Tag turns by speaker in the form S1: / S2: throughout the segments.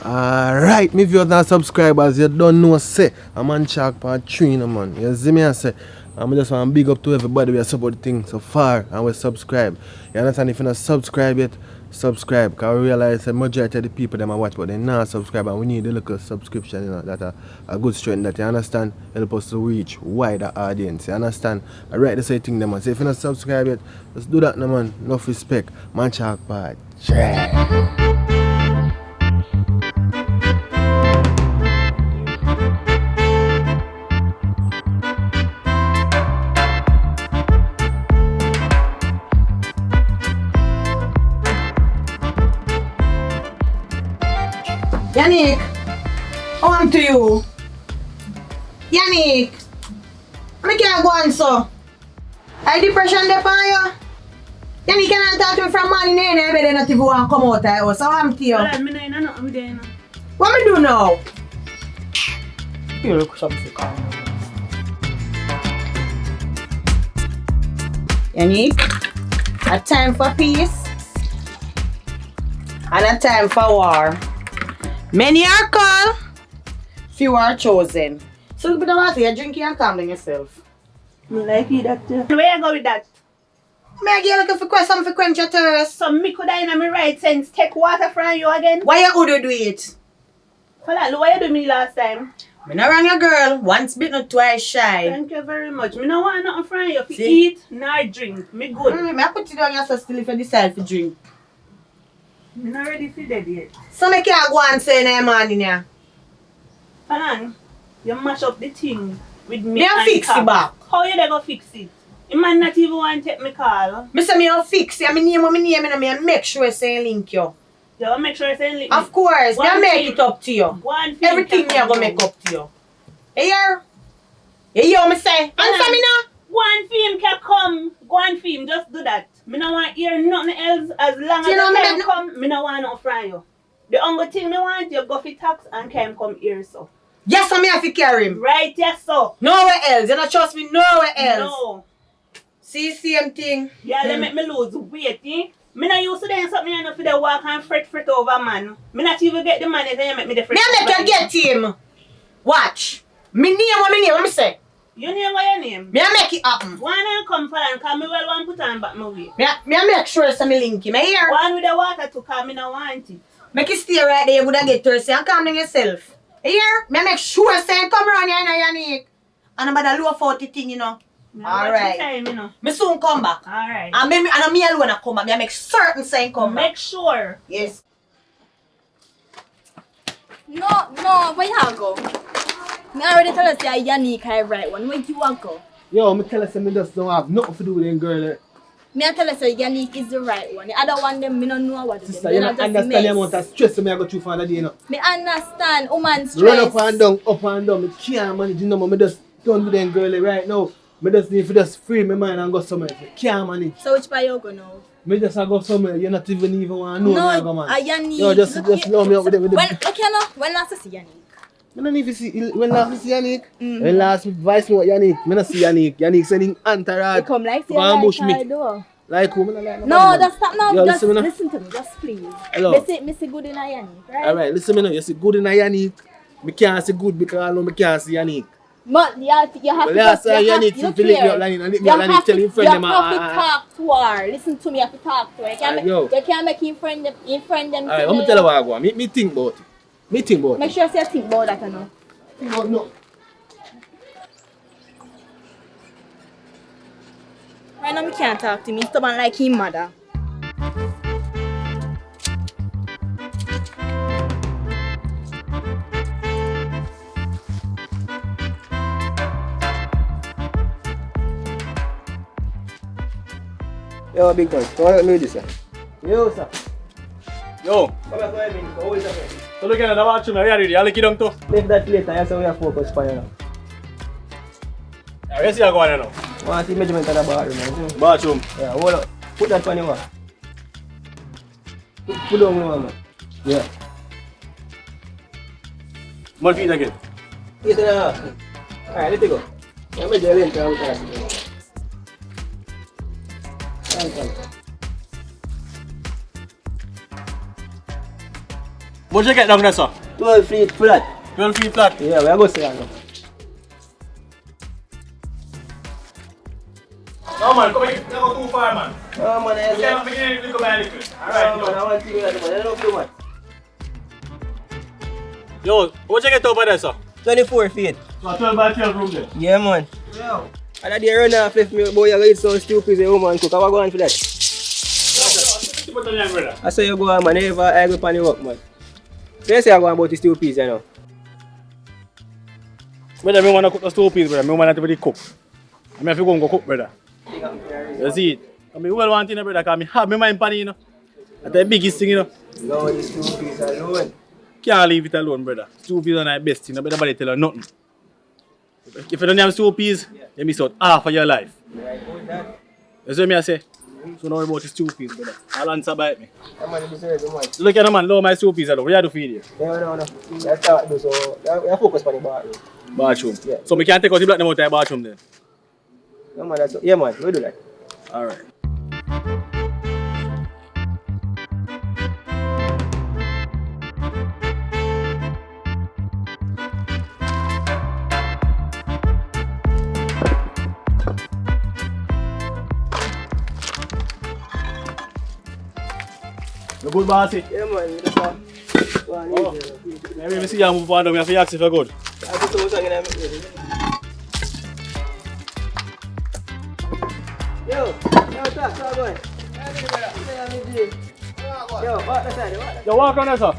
S1: Alright, me viewers and subscribers, you don't know, say, I'm on Shark Part 3, no, man. You see me, I say, I'm just want to big up to everybody who support the thing so far and will subscribe. You understand? If you're not subscribed yet, subscribe. Because we realize the majority of the people that watch, but they not subscribe, and we need a little subscription, you know, that a good strength that, you understand, help us to reach wider audience, you understand? Alright, that's the thing, man. So if you're not subscribed yet, just do that, no, man. Enough respect. Man, Shark Part 3.
S2: Yannick, on to you. Yannick, I can't go on so. I depression there for you. Yannick can't talk to me from morning and I better not even want to come out of the house. So I'm to you. What me do now? You look something calm. Yannick, a time for peace and a time for war. Many are called, few are chosen. So you better want to drink and calm down yourself.
S3: I like you that too. Where you go with that?
S2: May I get looking for something to quench your thirst?
S3: So me could I in my right sense take water from you again?
S2: Why you would do it?
S3: Hold on, what you do me last time?
S2: Me not wrong your girl, once bitten, twice shy.
S3: Thank you very much. Me no want nothing from you. If you eat, nor drink. Me good.
S2: Me I put it on yourself still if you decide to drink.
S3: Me not ready for that yet.
S2: So me can't go and say in the morning here.
S3: Hold on. You mash up the thing with me.
S2: Me and fix it back.
S3: How you dey go fix it? You man not even want to take me call.
S2: Me say me will fix it. I name what me name and me make sure say link you.
S3: You make sure say link.
S2: Of course. Me make it up to you.
S3: One
S2: everything me I go make up to you. Here. You hear me say? Answer me now.
S3: One film can come. One film, just do that. Me no want hear nothing else as long as you can come. Me no want nothing from you. The only thing me want you go for tax and can come here so.
S2: Yes, I me have to carry him.
S3: Right, yes so.
S2: Nowhere else. You don't trust me nowhere else.
S3: No.
S2: See, same thing.
S3: Yeah, they make me lose weight, eh? Me not used to doing something enough for the walk and fret over man. Me not even get the money and you make me the fret.
S2: Me make you get him. Watch. Me name what me name, what me say.
S3: You name what your name?
S2: Me make it happen.
S3: One and come for and cause me well one put on back my way.
S2: Me make sure so me link him. Here.
S3: One with the water to cause me no want it.
S2: Make you stay right there, you would get thirsty and calm down yourself. Here. Me make sure say come around here and Yannick. And about the low 40 thing, you know. Alright.
S3: Time, you know.
S2: Me soon come back.
S3: Alright.
S2: And me alone I come back. Me make certain say come back.
S3: Make sure.
S2: Yes.
S4: No, where you go? Me already tell us that Yannick I right one. Where you want go?
S1: Yo, me tell us me just don't have nothing to do with them girl.
S4: Me tell us that Yannick is the right one. The other one them me don't know what it is.
S1: Sister, you don't understand the amount of stress me I go through for the day, you know.
S4: Me understand woman stress.
S1: Run up and down. Me can't manage, you know, me just don't do them girl right now. Me just need to just free my mind and go somewhere. I can't manage.
S4: So which part you go now?
S1: Me just go somewhere. You not even want to know where I go, man.
S4: Yannick.
S1: Yo, just love me up with it.
S4: When last you see Yannick?
S1: I don't even see when last see Yannick. When last advice me Yannick. Me not see Yannick. Yannick sending entourage.
S4: You come like see like
S1: me. Like who? Me like
S4: no, just stop now.
S1: Yo,
S4: just listen to me, just please.
S1: Hello.
S4: Me see good in a Yannick, right?
S1: Alright, listen me now. You see good in a Yannick. Me can't see good because I know me can't see Yannick.
S4: But you have to
S1: Yannick to lick me up line and lick me up line tell him friend them.
S4: You have to talk to her. Listen to me, you have to talk to her. You can't make him friend them.
S1: Alright, let me tell you what I go. Me think about it.
S4: Make sure you think about that, you know.
S1: No.
S4: Right now, I can't talk to me. Stubborn like him mother.
S1: Yo, big boy. Come on, let me do this, sir.
S5: Yo, sir. Yo.
S1: Come here, go ahead.
S5: So look at the bathroom. Are you ready? I'll look it down too.
S1: Leave that later. That's how we have focus for you now.
S5: Where see you going now?
S1: I want to see measurement of the bathroom.
S5: Bathroom.
S1: Yeah, hold up. Put that on your wall. Put down the one. Yeah.
S5: More feet again.
S1: 8.5. Alright, let it go. I'm going to measure length.
S5: What you get down there, sir?
S6: 12 feet flat.
S5: 12 feet flat.
S6: Yeah, we are going to see that now.
S5: No man, come here. Don't go too far, man.
S6: No man, I
S5: You can't make it little by little. Alright,
S6: man, I want to see that, man. I don't know too much.
S5: Yo, what you get over there, sir?
S6: 24 feet.
S5: So 12 by 12 room there.
S6: Yeah, man. Yo. And that day run off left me, boy, you eat some stupid a woman cook. I was going for that.
S5: Put on your brother.
S6: I saw you go on, man. Never I go on the work, man. So you say I go on about the stew piece, you know.
S5: Brother, I want to cook the stew piece, brother. I want to really cook. I have to go and cook, brother. You see it? I mean, well one thing, brother, because I have my mind pan, you know. That's the biggest thing, you know.
S6: No, the stew piece alone.
S5: Can't leave it alone, brother. Stew peas are the best thing. Nobody tell you nothing. If you don't have stew peas, you miss out half of your life. That's what I say. So don't worry about the stew peas, brother. I'll answer by me.
S6: That man deserves the money.
S5: Look at the man, low my stew peas. What do you have to feed you?
S6: No. That's how I do, so you focus on the bathroom.
S5: Bathroom.
S6: Yeah.
S5: So we can't take out the black them out of the bathroom then.
S6: No, man, that's, yeah, man, we do that.
S5: Alright. You good, bossy?
S6: Yeah, man, that's all.
S5: Oh. Maybe I see you move on, I have to ask if you're good.
S6: I put some song in there. Yo, talk, how going? Yo, walk that side, walk that.
S5: You walk on there, sir?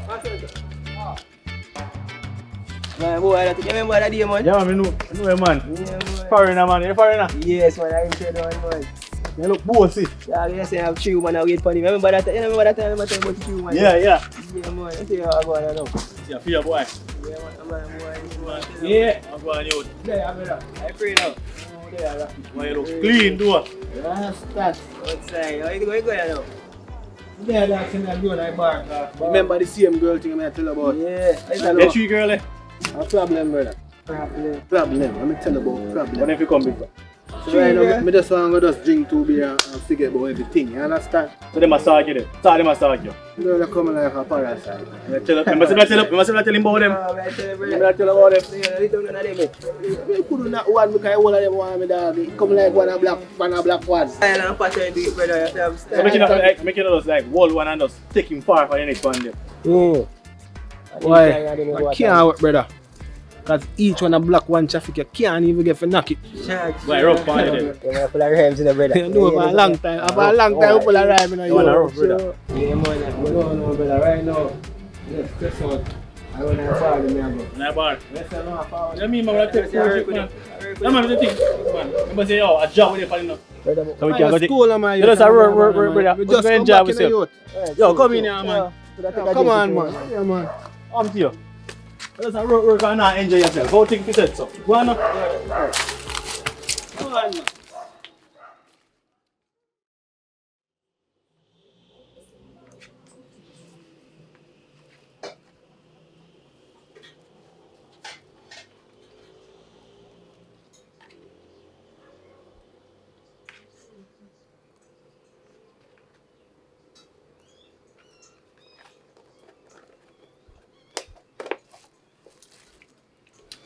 S6: Man, boy, I think you remember that day, man?
S5: Yeah, man, I know you, man.
S6: Yeah, man.
S5: Foreigner, man. You're foreigner.
S6: Yes, man, I'm saying one, man.
S5: You look bossy.
S6: Yeah, you say I have 3 man, I wait for him. Remember that time? You remember that time I tell you about the 3 man?
S5: Yeah.
S6: Yeah, man, I see how I go on now.
S5: Yeah, feel boy.
S6: Yeah, man, boy.
S5: Yeah. I'm going you.
S6: Yeah, brother. I pray now. Yeah,
S5: Why you look clean, do it.
S6: that's that. Outside. How you going now? Yeah, that's in that door, that bar.
S1: Remember the same girl thing I tell you about?
S6: Yeah, I tell
S5: Get
S6: you.
S5: three girl, eh?
S1: A problem, brother. Problem. Let me tell you about
S5: What
S1: problem.
S5: if you come big?
S1: So right now, I just want to just drink 2 beer and forget about everything. You understand?
S5: So they must start you then. Start them must start you.
S1: Girl, they come like a parasite.
S5: You tell them. You must tell him about them.
S6: I tell you,
S5: You
S6: brother.
S5: must tell about them.
S6: Yeah, little none of them, eh.
S1: You could not one because all of them want me dog. It come like one a black one.
S6: I am pattern do it, brother. You have to
S5: So make it just like wall one and just take him far for the next one then.
S1: Why? I can't work, brother. Because each one a black one traffic, you can't even get for knock it.
S5: Why rough on you then?
S6: Yeah, full of rhymes in the brother.
S1: You know, for a long time. For a long time, full of rhyme.
S5: You want to rough, brother?
S6: Yeah, man.
S1: No, brother. Right now, yes, this one. I want to follow me, bro.
S5: In that bar.
S1: Yes, I know, I follow
S5: You mean, man, I take 4 shit, man. No, man, the thing. Man, remember say, oh, a job with you for enough. So we can go take.
S1: school, man.
S5: You just a work, brother.
S1: We
S5: Just
S1: just
S5: go
S1: come
S5: enjoy
S1: back in the
S5: yourself.
S1: youth.
S5: Yo, come in here, man.
S1: Come on, man. Yeah, man.
S5: I'm to you. Just a work and not enjoy yourself. How think you said so? Go on now. Come on, man.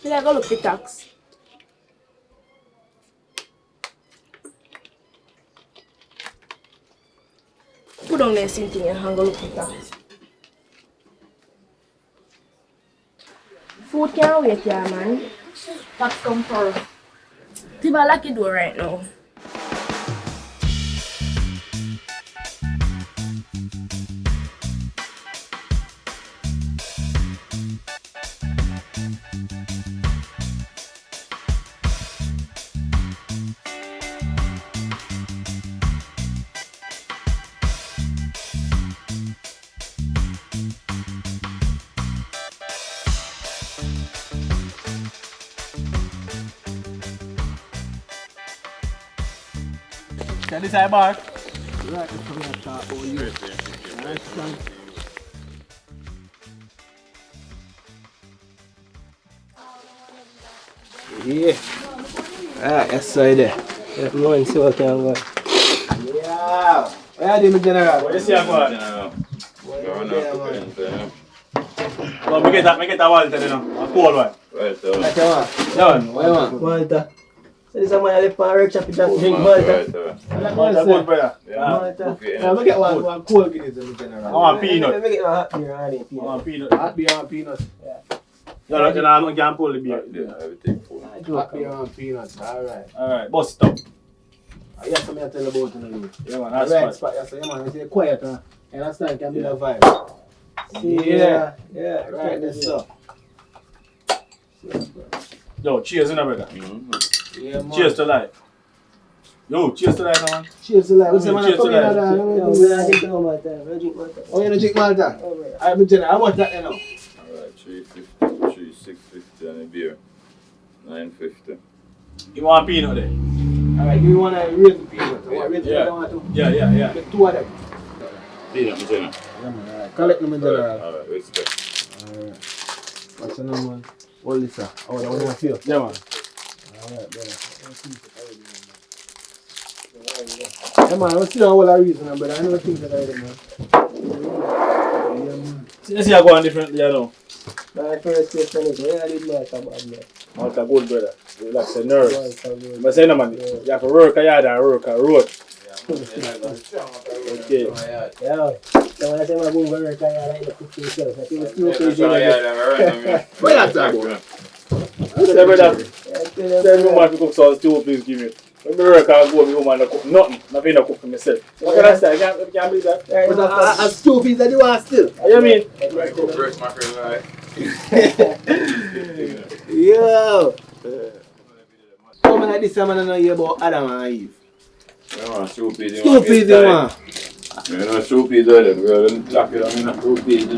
S4: Feel like I look for tax. Put down there same thing and hang a look for tax. Food can't wait, yeah, man. Tax come first. Tiba lucky door right now.
S5: Can this side bar?
S6: Yeah. Yes, sir, there. Yeah, no one see what can go.
S1: Yeah. Where are you, general?
S5: What you see, boy?
S7: Going up to
S5: Well, me get a Walter, you know. A cold one.
S6: That's the one.
S5: Yeah, man.
S6: What you want? Malta. So this is a man I left on workshop with that drink Malta.
S5: Malta good, brother.
S6: Yeah. Malta. Yeah, I get one cold Guinness in general.
S5: I want peanut.
S6: I get one hot beer and
S5: I want peanut.
S6: Hot beer and peanuts. Yeah.
S5: No, you can't pull the beer.
S6: Yeah, everything full. Hot beer and peanuts.
S5: Alright, bust it up.
S6: Yes, I'm going to tell you about it.
S5: Yeah, man,
S6: Right
S5: that's
S6: spot. Yes, yeah, man. It's quiet. You understand? It can be a vibe.
S5: Yeah.
S6: Yeah, right. That's so.
S5: Yo, cheers, innit, brother?
S6: Yeah, man.
S5: Cheers to life. Yo, cheers to life, man.
S6: Cheers to life. What's the man
S5: Cheers to
S6: coming
S5: life.
S6: out? We're not drinking no Malta. We're drinking Malta. Oh, you're not drinking Malta? I'm general. How much that you know?
S7: Alright, 350, 650 and a beer. 950.
S5: You want peanut there?
S6: Alright, you want to raise the peanut?
S5: Yeah.
S6: Get two of them.
S7: Peanut, my general.
S6: Yeah, man. Alright, collect them in general.
S7: Alright, respect.
S6: Alright. What's the number, man? Hold this up. Oh, that one I feel.
S5: Yeah, man.
S6: Alright, brother. Yeah, man, I don't see all the reason, brother. I know things that I do, man. Yeah, man.
S5: See, you go on differently, you know.
S6: My first question is, where I did Malta, man?
S5: Malta good, brother. Relax the nerves.
S6: Malta, good.
S5: But say no, man. You have to work a yard and work a road. Okay.
S6: Yeah. So when I say I'm going to work, I like to cook myself. I think it's too crazy.
S7: What
S6: What you talking about?
S5: Say, brother, tell me woman to cook some stew, please give me. When I work, I go with my woman to cook nothing. Nothing to cook for myself. What can I say? I can't believe that.
S6: I'm stupid that you are still.
S5: What do you mean?
S7: Right, cook first, my friend, right?
S6: Yo. Come like this, I'm not hear about Adam and Eve.
S7: You know, stupid.
S6: Stupid, man.
S7: You know, stupid, though. We're going to lock it down in a stupid.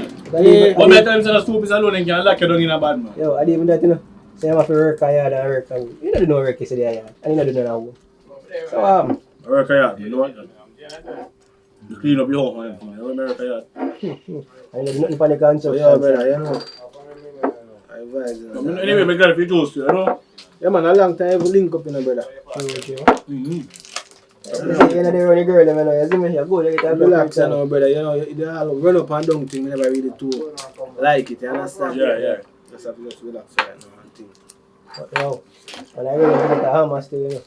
S5: But my time say stupid alone and can lock you down in a bad man.
S6: Yo, I didn't even that, you know. So I'm have to work hard and work. You don't do no work yesterday, yeah. And you don't do no now. So,
S5: Work a yard, you know what? You clean up your home and everything. You work a yard.
S6: I don't do nothing for the construction. Yeah, brother, you know. I advise you.
S5: Anyway, my girl, if you choose to, you know?
S6: Yeah, man, a long time we link up, you know, brother.
S5: Mm-hmm.
S6: You know, they run the girl, you know, you see me, you go, you get a relax, you know, brother, you know, they all run up and down thing, we never really too like it, you understand?
S5: Yeah.
S6: Just have to just relax right now and think. But, you know, when I really get a hammer still, you know.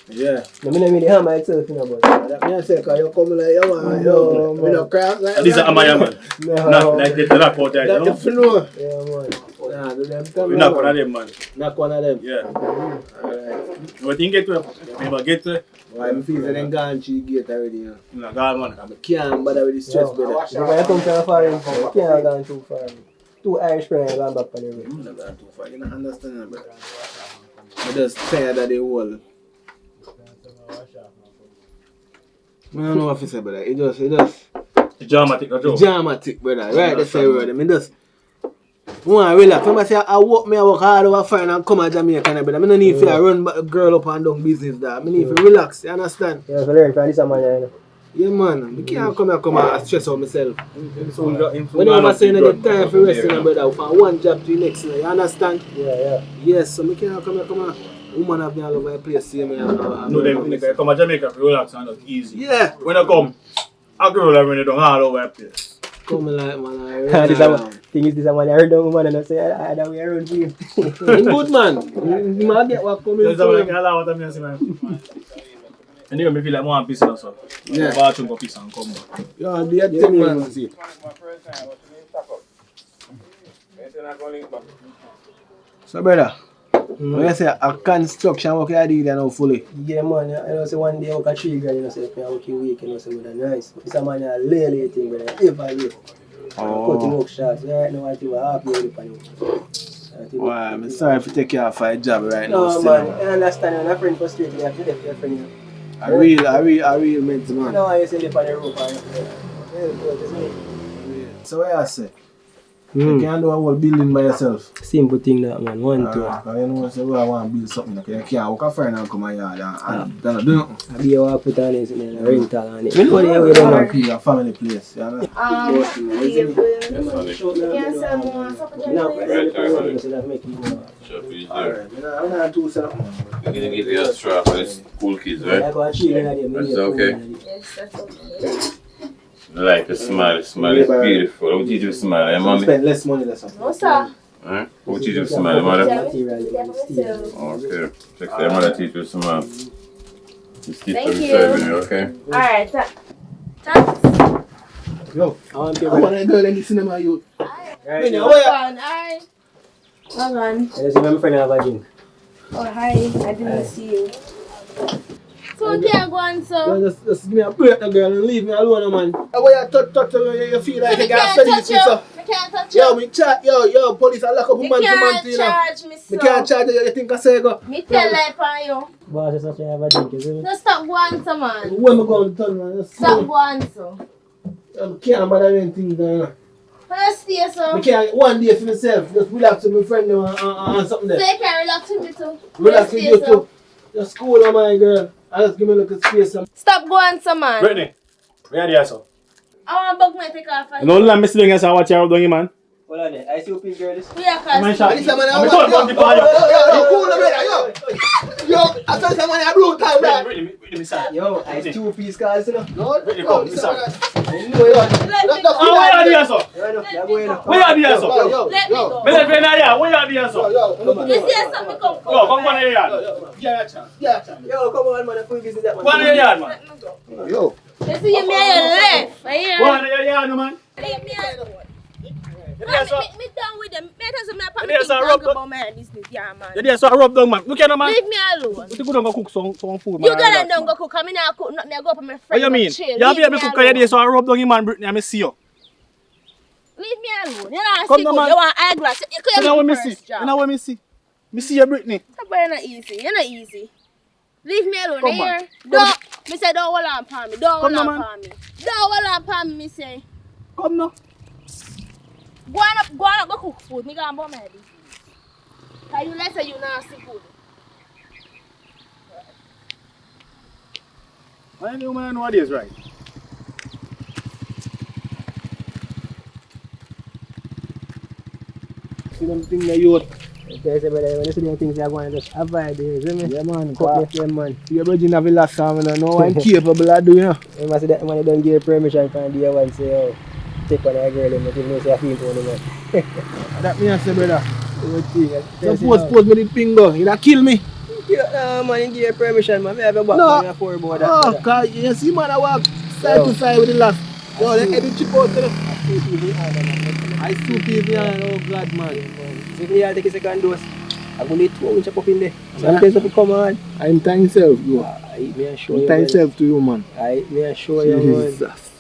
S6: Yeah. No, I mean the hammer itself, you know, but that means I say, because you come like, yo, man, yo, we don't crack like that.
S5: This is a man.
S6: No.
S5: Not like the knock out there, you know?
S6: That's the floor. Yeah, man. Nah, do them come
S5: We knock one of them, man.
S6: Knock one of them.
S5: Yeah.
S6: Alright.
S5: You think get to it? Remember, get to it?
S6: Why, I feel that them gone through the gate already, you know.
S5: No, God, man.
S6: I can't bother with the stress, brother. If I come from far, you can't go too far. Two Irish friends gone back on the way. I'm not going too far. You don't understand, brother. I'm just tired of the whole. I don't know what to say, brother. It just.
S5: Dramatic, no joke.
S6: Dramatic, brother. Right, that's the word. I mean, just. I want to relax. When I say I work hard over fine and come to Jamaica, brother. I don't need to run a girl up and down business, that. I need to relax, you understand? Yeah, so learn from this man, you know. Yeah, man. I can't come and stress out myself. When I'm saying I get time for resting, brother, from one job to the next, you understand? Yeah. Yes, so I can't come and woman have me all over the place, see me.
S5: No, they come to Jamaica, relax and look easy.
S6: Yeah.
S5: When I come, a girl have me down all over the place.
S6: Come like, man, thing is, this man, I heard the woman and I say, I don't wear around for him. Good, man. You might get what coming
S5: There's a man can allow what I'm saying, man. Anyway, I feel like more piece or so.
S6: Yeah.
S5: Bathroom go piece and come back.
S6: Yeah, do your thing, man. See. So, brother, when you say a construction work you do now fully? Yeah, man. I know say one day I work at 3 grand, you know, say if I work a week, you know, say with a nice. It's a man a lay thing, brother. Every day. Cutting work shots. Right now I think we're half year upon you. Wow, I'm sorry if you take you off for a job right now. No, man. I understand. When a friend frustrated, you have to left your friend. A real mental man. No, I used to live on the roof. So what I say? You can't do a whole building by yourself. Simple thing that, man. One, two. Because you know, say, well, I want to build something. You can't walk a friend and come and yard and do nothing. I be able to put on this and rental on it. You know the way they want to a family place. You know? Alright, I'm not too sad.
S7: I'm going to give you a straw for these cool kids, right? That's okay.
S4: Yes, that's okay.
S7: like the smile. The smile is beautiful. How would you do smile, eh, mommy?
S6: Spend less money, that's all.
S4: No, sir.
S7: Huh? How would you do smile, mother?
S4: Yeah,
S7: Okay. Check the mother teach you smile. Just keep
S4: Thank
S7: them
S4: you.
S7: serving you, okay?
S4: Alright, thanks.
S6: Yo, I want
S1: I want to go in the cinema, you.
S6: Right, yo.
S4: Alright. Hang on.
S6: I see my friend have a drink.
S4: Oh, hi. I didn't see you. So, we can't go on, so.
S1: Just give me a break, girl, and leave me alone, man. How you touch you feel like you got
S4: can't touch
S1: study
S4: you.
S1: so.
S4: I can't touch you.
S1: Yo, me chat, yo, police, I lock up a
S4: You
S1: man for man,
S4: can't
S1: you know.
S4: charge me, so.
S1: Me can't charge you, you think I say go?
S4: Me tell like on you.
S6: Boss, just have to have a drink, is it?
S4: Just stop going, so, man.
S1: Where am I going to turn, man? Just
S4: Stop going, so.
S1: I can't bother anything, you know.
S4: Let's stay, so.
S1: I can't, one day for myself, just relax with my friend and something
S4: So
S1: there.
S4: you can relax with me, too.
S1: Relax
S4: Let's
S1: with
S4: stay,
S1: you
S4: so.
S1: too. Just cool on my girl. I just give me a look at space.
S4: Stop going, so, man.
S5: Brittany, where are you, sir?
S4: I want to book my take off.
S5: You know, let me sit down and say what you're doing, man.
S6: Hold on there. I see you pink girl this.
S4: We are
S5: Man,
S4: cast.
S5: shot.
S1: Listen, man,
S5: I'm talking about the fire.
S1: yo, cool, brother, yo, I tell someone I blew time, man.
S5: Brittany, sir.
S6: Yo, I see 2-piece cards, you know.
S1: No,
S5: Brittany,
S1: no,
S5: come,
S1: listen,
S5: listen.
S1: man.
S6: I know you want.
S5: Where are you, sir?
S6: You know, you're going up.
S5: Where are you, sir?
S4: Let me go.
S5: Me left here. Where are you, sir?
S4: You see something come
S5: Yo, come on here, yard.
S6: Yo, come on, man. I feel business that man.
S5: Go on here, yard, man.
S1: Yo,
S4: You see me on your left. I hear.
S5: Go on here, yard, man.
S4: Leave me alone.
S5: Yes, sir.
S4: Me done with them. Me doesn't matter.
S5: Yes, sir,
S4: Me
S5: rub
S4: talk about my business, yeah, man.
S5: Yes, sir. Rub down, man. Look at man.
S4: Leave me alone.
S5: You think we don't go cook some food, man?
S4: You got them don't go cook. I'm not cook nothing. I go up with my
S5: What
S4: friend.
S5: you mean?
S4: Chill.
S5: You have
S4: Leave
S5: to
S4: me
S5: cook
S4: alone.
S5: here, so I rub down your man, Brittany, and I see you.
S4: Leave me alone. You know,
S5: Come
S4: see
S5: now,
S4: good.
S5: man.
S4: You want eyeglass. You
S5: You
S4: can't
S5: know what me
S4: first
S5: see?
S4: job.
S5: You know what me see? Me see you, Brittany.
S4: That boy not easy. You're not easy. Leave me alone.
S5: Come
S4: You
S5: on.
S4: hear? Don't. Me say don't hold on upon me. Don't
S5: Come
S4: hold
S5: now,
S4: on
S5: man.
S4: upon me. Don't hold on upon me. Me say.
S5: Come now.
S4: Go on up, go cook food. Me gonna buy my business. Cause you like say you not see food.
S5: I know, man, what is right.
S1: see them thing that you
S6: Okay, so brother, when you see them things you're going to just avoid it, see me?
S1: yeah, man.
S6: Cut the flame, man.
S1: Your virgin have a last time, and I know I'm capable of doing, you know.
S6: You must see that man don't give permission from the one say, oh, take on a girl and you know say I feel for man.
S1: That me I say, brother.
S6: What thing?
S1: Suppose me the pingo, you da kill me.
S6: Yeah, man, you give you permission, man. Me have a back
S1: No.
S6: on your four about that.
S1: Oh,
S6: brother.
S1: cause you see man I walk side to side with the last. Yo, they head chip out to the I soup is yeah, oh God, man.
S6: So if you take a second dose, I'm going to need 2 ounces up in there. Sometimes if you come on,
S1: I'm thank self, bro.
S6: I may show
S1: I'm
S6: you.
S1: thank
S6: man.
S1: self to you, man.
S6: I may show you, man.
S1: Jesus.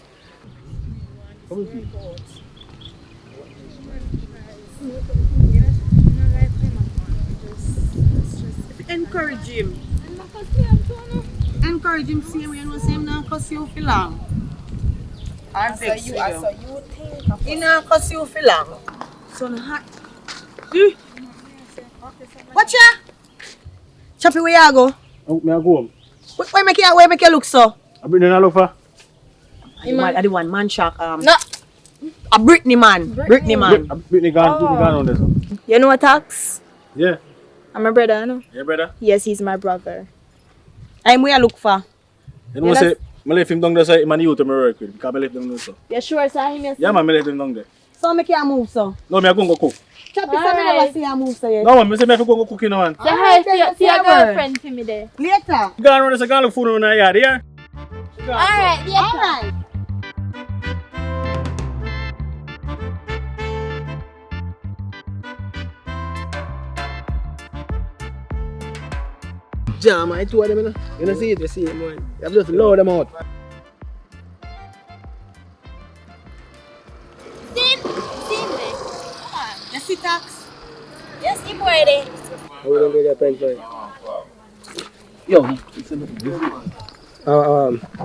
S2: Encourage him. Encourage him, see when you say him not cuss you for long. I vex you. He not cuss you for long. So hot. Watch ya. Choppy, where you go?
S5: Oh, me I go home.
S2: Where make you look so?
S5: I bring in a look for.
S2: I the one man shock
S4: No.
S2: a Britney man. Britney man.
S5: Brittany gone on this one.
S8: You know what, Tax?
S5: Yeah.
S8: I'm my brother, no?
S5: Yeah, brother.
S8: Yes, he's my brother.
S2: I'm where you look for.
S5: You know what I say? I left him down there, so I'm youth to me work with. Because I left him down there, so.
S8: You sure, sir? Him yes?
S5: Yeah, man, I left him down there.
S2: So make you move so.
S5: No, me I go cook.
S2: Choppy, so me
S8: Alright.
S2: never see you move so yet.
S5: No, man, I say me have to go cook in the man.
S8: Say hi to your
S2: Alright,
S8: girlfriend for me there.
S2: Later.
S5: Go around there, so go look food in the yard, yeah?
S4: Alright, yeah.
S2: Alright.
S1: Jam, I two of them, you know. You know see it?
S6: You see it, man.
S1: You have just load them out.
S4: Sin me. Come on.
S2: You see tax?
S4: Yes, he boy there.
S6: I wouldn't get that pen for it.
S1: Yo,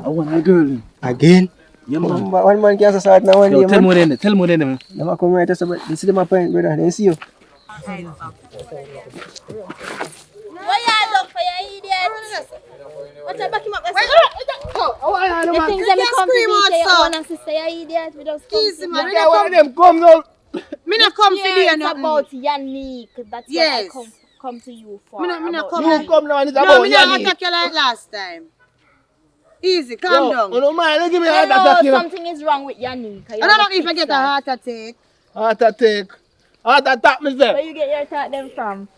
S6: I
S1: want a girl.
S6: again?
S1: Yeah, man.
S6: One man can't start now one day,
S1: Yo, tell
S6: man.
S1: me then, man.
S6: Them a come right to say, but they see them a point, brother. They see you.
S4: What you look for, you idiot? What you back him up? The things that me come to me say, you want to say, you idiot? We just come
S2: Easy,
S4: to
S2: man.
S4: you.
S1: Yeah, one of them come now.
S2: Me not come for
S4: Yeah,
S2: you,
S4: it's
S2: no.
S4: about Yannick. That's
S2: Yes.
S4: what I come to you for.
S2: Me not
S4: about
S2: come
S1: You come now and it's
S2: No,
S1: about
S2: me not
S1: Yanni.
S2: attack you like last time. Easy, calm down.
S1: No mind, give me a heart
S8: You know
S1: attack, you know.
S8: something is wrong with Yannick.
S2: I don't know if I get a heart attack.
S1: Heart attack. Heart attack, me say.
S8: Where you get your thought them from?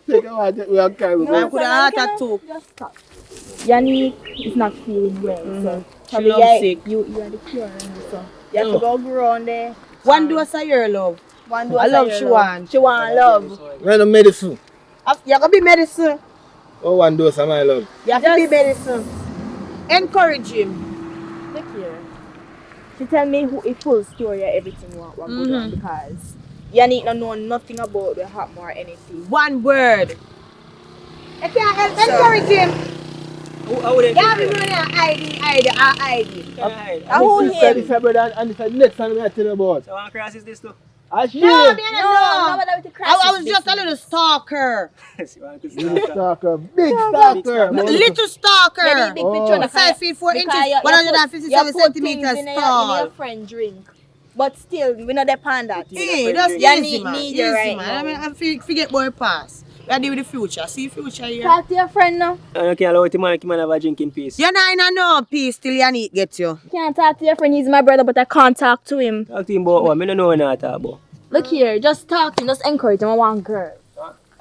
S1: Take a heart attack, we are carrying.
S2: I could have heart attack.
S8: Just stop. Yannick is not feeling well, so
S2: She love sick.
S8: you are the cure, so you have to go around there.
S2: One dose of your love.
S8: One dose
S2: I
S8: of
S2: love
S8: your
S2: she
S8: love.
S2: want.
S8: She want love.
S1: Where the medicine?
S2: You gotta be medicine.
S1: Oh, one dose of my love.
S2: You have to be medicine. Encourage him.
S8: Look here. She tell me a full story of everything what good on because Yannick don't know nothing about the happened or anything.
S2: One word. I can't help encourage him.
S6: How would they
S2: Yeah, we running ID.
S6: hide?
S2: Who
S1: This is
S2: him?
S1: the brother and this is the next time I tell you about.
S6: So one cross is this too?
S1: I see.
S2: No, me
S8: No,
S2: no.
S8: nobody with the
S2: I
S8: crisis
S2: was just a little stalker.
S6: See one could
S1: Big
S6: start.
S1: stalker. Big stalker.
S2: Little stalker.
S8: Maybe big picture
S1: Oh.
S2: 5 feet 4 inches,
S8: because you
S2: 157
S8: put
S2: centimeters
S8: things in your
S2: tall.
S8: friend drink. But still, we not depend on that.
S2: Hey, that's
S8: Yeah,
S2: easy, man.
S8: need
S2: Easy,
S8: you right
S2: man.
S8: now.
S2: I forget boy pass. We are deal with the future. See future here.
S8: Talk to your friend now.
S6: You can't allow the man have a drink in peace.
S2: You're not in a no peace till your need get you.
S8: Can't talk to your friend. He's my brother, but I can't talk to him.
S6: Talk to him about what? I don't know what I talk about.
S8: Look here, just talk to him, just encourage him. I want girl.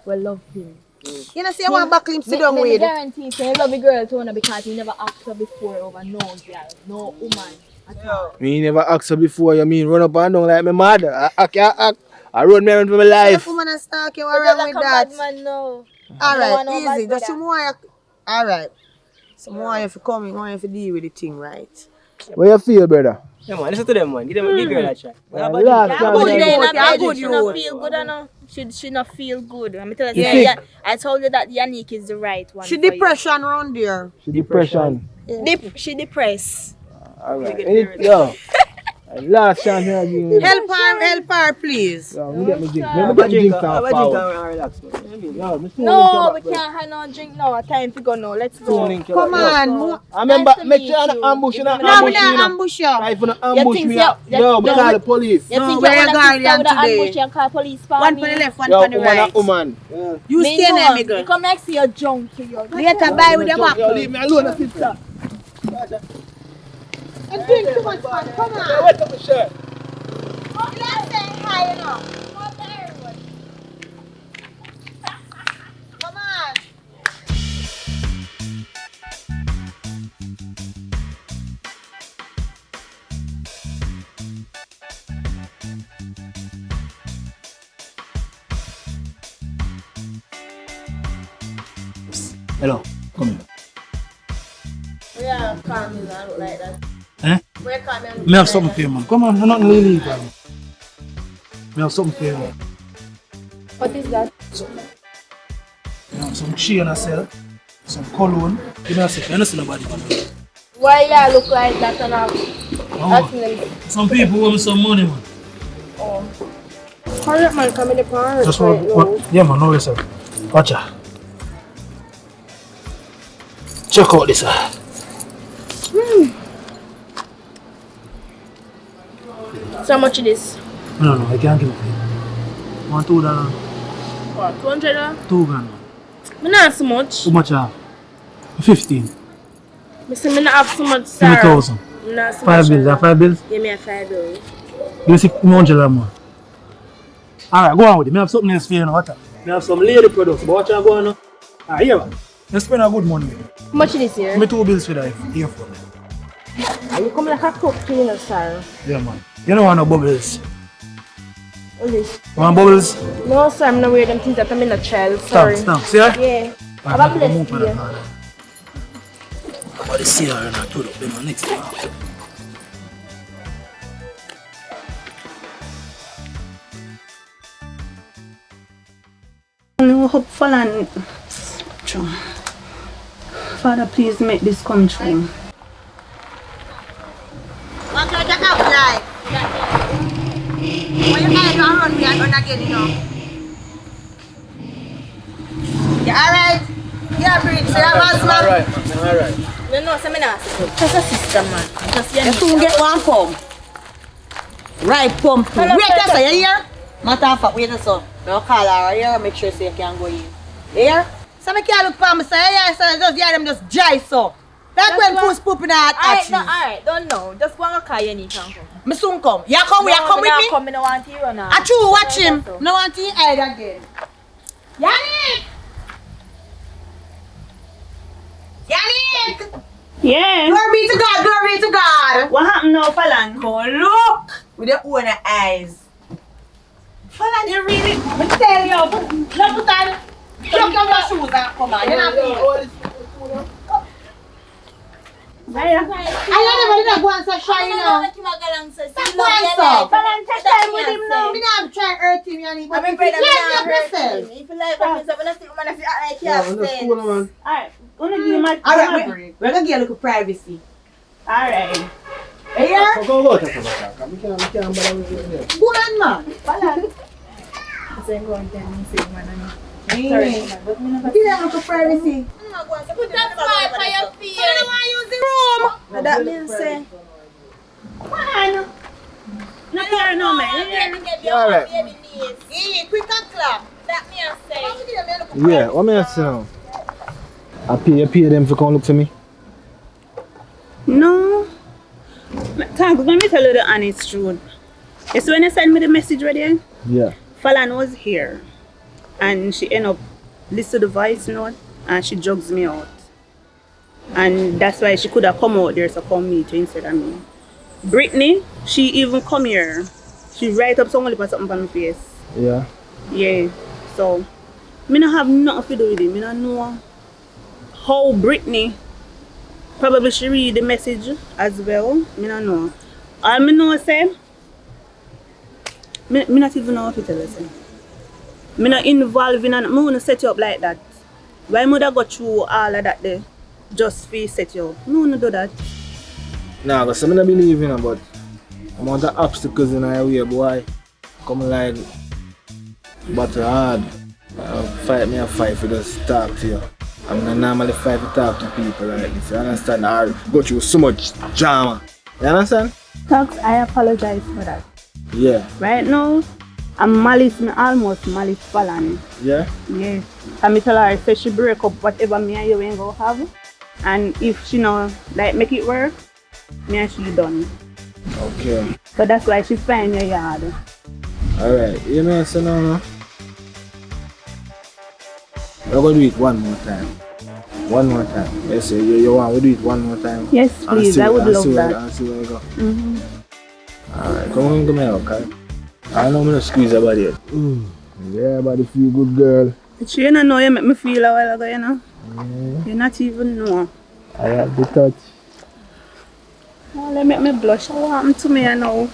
S8: We love him.
S2: You know, see, I want back him sit down
S8: Me
S2: with.
S8: guarantee you, you love a girl too, because he never asked her before over no girl, no woman at all.
S1: Me never asked her before, you mean run up and down like my mother. I run me around for my life.
S2: Woman and stalk you,
S8: But
S2: what's
S8: you're
S2: wrong
S8: like
S2: with
S8: a
S2: that?
S8: bad man now.
S2: Alright,
S8: No,
S2: easy.
S8: bad
S2: Just some
S8: brother.
S2: more. Alright. Some more if you come in, more if you deal with the thing right.
S1: What you feel, brother?
S6: Yeah, man, listen to them, man. Give the girl a try.
S1: Yeah,
S6: What
S1: last
S6: about
S1: time
S2: good
S1: I-
S2: day,
S8: Not
S2: yeah,
S8: bad,
S2: good
S8: she
S2: youth.
S8: not feel good enough. She not feel good. I'm tell you,
S1: You
S8: yeah,
S1: think?
S8: I told you that Yannick is the right one.
S2: She
S8: for you.
S2: depression around there.
S1: She depression.
S8: She depressed.
S1: Alright. Yo. Last chance I give you.
S2: Help her, please.
S1: Yo, me get me drink.
S8: Have
S1: Me
S6: Have
S1: get
S6: a
S1: me
S6: drink
S1: drink
S6: and
S1: forward.
S6: relax, man. You know what I mean?
S1: Yo, me soon
S8: No,
S1: link
S8: we
S1: you back,
S8: can't have no drink now. Time to go now. Let's
S1: Soon
S8: go.
S1: link you
S2: Come
S1: back.
S2: on.
S8: Yo.
S1: I remember,
S8: Nice to
S1: make
S8: meet
S1: sure you
S8: you.
S1: ambush you.
S8: No,
S2: No,
S1: Ambush
S2: we
S1: you.
S2: not ambush you.
S1: If you not ambush
S8: think
S1: me,
S8: so?
S1: yo, me
S8: No,
S1: call the police.
S8: You
S2: No,
S8: think
S2: we're
S8: you want a
S2: guardian
S8: sister with an
S2: today.
S8: ambush and call police for
S2: One
S8: me?
S2: for the left, one
S1: Yo,
S2: for the
S1: woman
S2: right.
S1: and woman. Yeah.
S2: You
S8: Me
S2: stay there,
S8: know.
S2: me
S8: You
S2: girl.
S8: come next to your junk to your
S2: Later, bye with the back.
S1: Yo, leave me alone, sister.
S2: And drink too much, man. Come on.
S1: Wait up my shirt.
S2: You not saying hi, you know. Come on.
S9: Hello, come here.
S8: Yeah, calm me down, look like that.
S9: Eh?
S8: Where calm me
S9: Me have something for you, man. Come on, I'm not really leave, man. Me have something for you, man.
S8: What is that?
S9: You know, some chain I sell, some cologne. Give me a second, you don't see nobody, man.
S8: Why you look like that and all? That's
S9: Oh,
S8: me.
S9: some people owe me some money, man.
S8: Oh. Hurry up, man. Come in the park.
S9: Just what? Yeah, man, know yourself. Watch out. Check out this.
S8: So much it is?
S9: No, I can't give it to you. Want $2?
S8: What, $200?
S9: $2 grand, man.
S8: Me not so much.
S9: How much you have? 15.
S8: Me say me not have so much,
S9: Give
S8: sir.
S9: me 1,000.
S8: Me not so
S9: 5
S8: much.
S9: bills, 5 bills?
S8: Give me a 5 bill.
S9: Give me $100 more. Alright, go on with it. I have something else for you now. Watch out. I have some lady products, but watch out go on now. Alright, here, man. You spend a good money with it.
S8: How much it is here?
S9: Give me 2 bills for that. Here for me.
S8: Are you coming like a cook cleaner, sir?
S9: Yeah, man. You don't want no bubbles.
S8: What is this?
S9: Want bubbles?
S8: No, sir. I'm not wearing them things that I'm in a child. Sorry.
S9: Stamp, See ya?
S8: Yeah.
S9: Alright,
S8: Have a
S9: man, move
S8: blessed
S9: for
S8: day.
S9: that, man. But the see her and I told up them on next time.
S3: No hope for land. Father, please make this come true.
S2: What kind of have life? When you guys don't run me and run again, you know. You alright? Yeah, breathe. So that was man.
S1: Alright, man. Alright.
S8: No, no, say me not. Just a sister, man. Just
S2: You soon get one pump. Right pump.
S8: Hello,
S2: Wait a
S8: hello.
S2: second, you hear? Matter of fact, wait a second. Now call her here and make sure so you can go in. You hear? So I can't look for me, say, yeah, so just hear them just dry so. Like when puss poop in the
S8: Alright, no, alright, don't know. Just go and call your niece and come.
S2: Me soon come. You come, you come with me?
S8: Come, I don't want you now.
S2: I true watch him. No want to hide again. Yannick! Yannick!
S3: Yeah.
S2: Glory be to God, glory be to God.
S3: What happened now, Falan?
S2: Go look with your own eyes. Falan, you really, me tell you, look at look at your shoes and come on. You're not feeling. I never go and say shy now. Stop going so.
S3: Falan, take time with him now.
S2: Me not try to hurt him, Yannick. But
S8: I'm
S2: if you
S8: afraid I'm
S2: like
S8: not
S2: yourself.
S8: hurting. If you like what I'm saying, I see woman if you act like you have sense.
S3: Alright, gonna give my
S2: Alright,
S3: break.
S2: we're gonna get a little privacy.
S3: Alright.
S2: Here?
S6: Go talk about that. I can't bother with you.
S2: Go on, man.
S3: Falan.
S8: I'm going to tell me, say, man,
S2: Give them a little privacy.
S8: put that fire for your feet.
S2: So you want to use the room?
S8: What that means, say?
S3: Man. Not here no man.
S6: Alright.
S2: Yeah, quick and clap.
S8: That means, say.
S6: Yeah, what me say now? I pay them to come look for me.
S3: No. Thank you. Let me tell you the honest truth. Yes, when you send me the message ready,
S6: Yeah.
S3: Falan was here. And she ended up listening to the voice note and she jugs me out. And that's why she could have come out there to come meet you instead of me. Brittany, she even come here. She write up something on my face.
S6: Yeah.
S3: Yeah. So, me not have nothing to do with it. Me not know how Brittany probably she read the message as well. Me not know. All me know say, me not even know what to tell you. Say. Me not involved in and me wanna set you up like that. Why mother go through all of that there just for set you up? Me wanna do that.
S6: Nah, because I don't believe in it, but I'm on the obstacles in our way, boy. Come like, but hard. Fight me a fight for just talk to you. I'm not normally fight to talk to people like this. You understand? I go through so much drama. You understand?
S3: Talks, I apologize for that.
S6: Yeah.
S3: Right now, I'm almost malice Falan.
S6: Yeah?
S3: Yeah. And me tell her, say she break up whatever me and you ain't gonna have. And if she know, like, make it work, me and she done.
S6: Okay.
S3: So that's why she find your yard.
S6: Alright. You know, so now, we're going to do it one more time. One more time. Yes, sir. You want to do it one more time?
S3: Yes, please. I would love that.
S6: And see where we go.
S3: Mm-hmm.
S6: Alright, come on, come here, okay? I know I'm going to squeeze your body. Yeah, body feel good, girl.
S3: But you don't know you make me feel a while ago, you know? Yeah. You not even know.
S6: I have the touch.
S3: Oh, they make me blush. What happened to me, you know?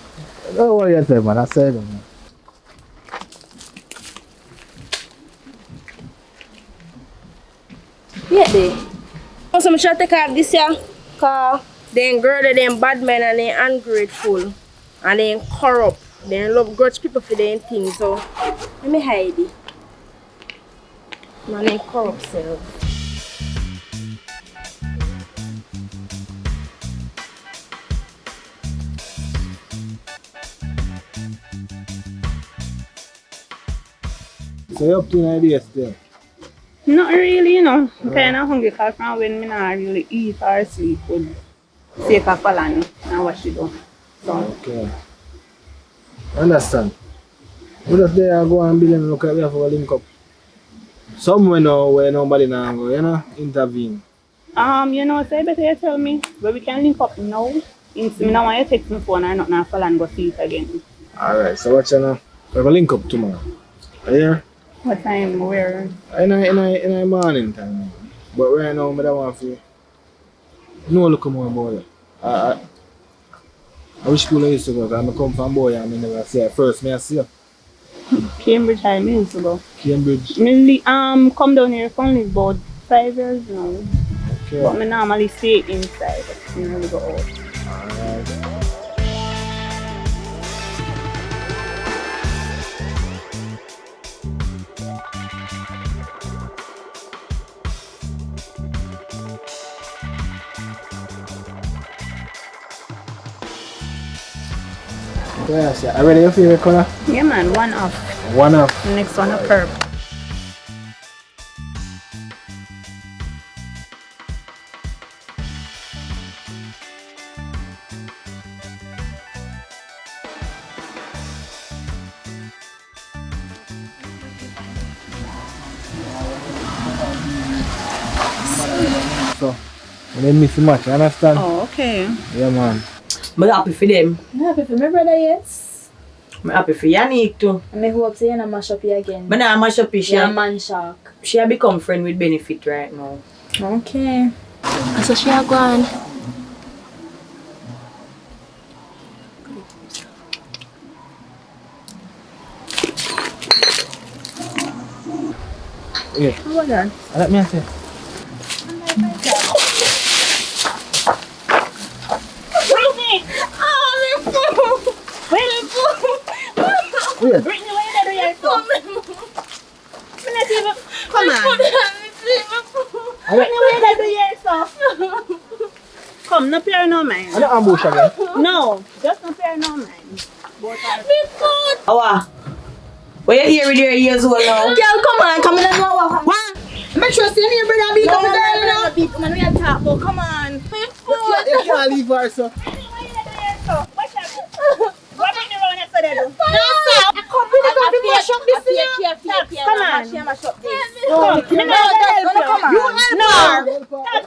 S6: Don't worry yourself, man. I said it, man.
S10: Yeah, they. So I should take off this year, because they girl, they bad men and they ungrateful and they corrupt. They love grudge people for their things. So let me hide it. Man, they corrupt self.
S6: So you're up to an idea still?
S3: Not really, you know. I'm kind of hungry because from when I not really eat or sleep would take a Falan and what she do. So.
S6: Okay. Understand. We just there go and build and look at where for link up. Somewhere now where nobody now go, you know, intervene.
S3: You know, so better you tell me where we can link up now. Instead, I don't want you to text my phone or nothing and Falan go see it again.
S6: Alright, so watch you now. We're going to link up tomorrow. Are you here?
S3: What time? Where?
S6: In the morning time. But right now, I don't want to know look more about it. I wish school I used to go because I come from boy and I never see it. First, I see you.
S3: Cambridge I used to go.
S6: Cambridge?
S3: Come down here for only about 5 years now.
S6: Okay.
S3: But I normally stay inside. I don't really go out.
S6: Alright. Yes, yeah. Are you ready your favorite color?
S3: Yeah man, one off.
S6: One off.
S3: Next one a purple.
S6: So, when they miss the match, you understand?
S3: Oh, okay.
S6: Yeah, man.
S2: I'm happy for them.
S8: I'm happy for my brother, yes.
S2: I'm happy for Yannick too.
S8: And I hope you're not mash up here again.
S2: But now I'm mash up with
S8: Yeah, man shark.
S2: she have become friend with Benefit right now.
S8: Okay. So she are gone.
S6: Yeah.
S8: How about that?
S6: Let me say. Yeah.
S3: Brittany, what you do here for?
S2: Come on.
S3: Brittany, what you do here for? Come, no pair no mind.
S6: I don't ambush again.
S3: No, just no pair no mind.
S2: Awa. What you here with your ears all now?
S8: Girl, come on, come in and know
S2: What? Make sure see your brother beat up the girl now.
S8: people, man, we are talk about, come on.
S6: You can't leave her, sir.
S3: What bring you around yesterday do?
S2: I come with the mash up this thing.
S3: Come on.
S8: No,
S3: Me not help you.
S8: come on.
S2: You help her.
S3: Come on.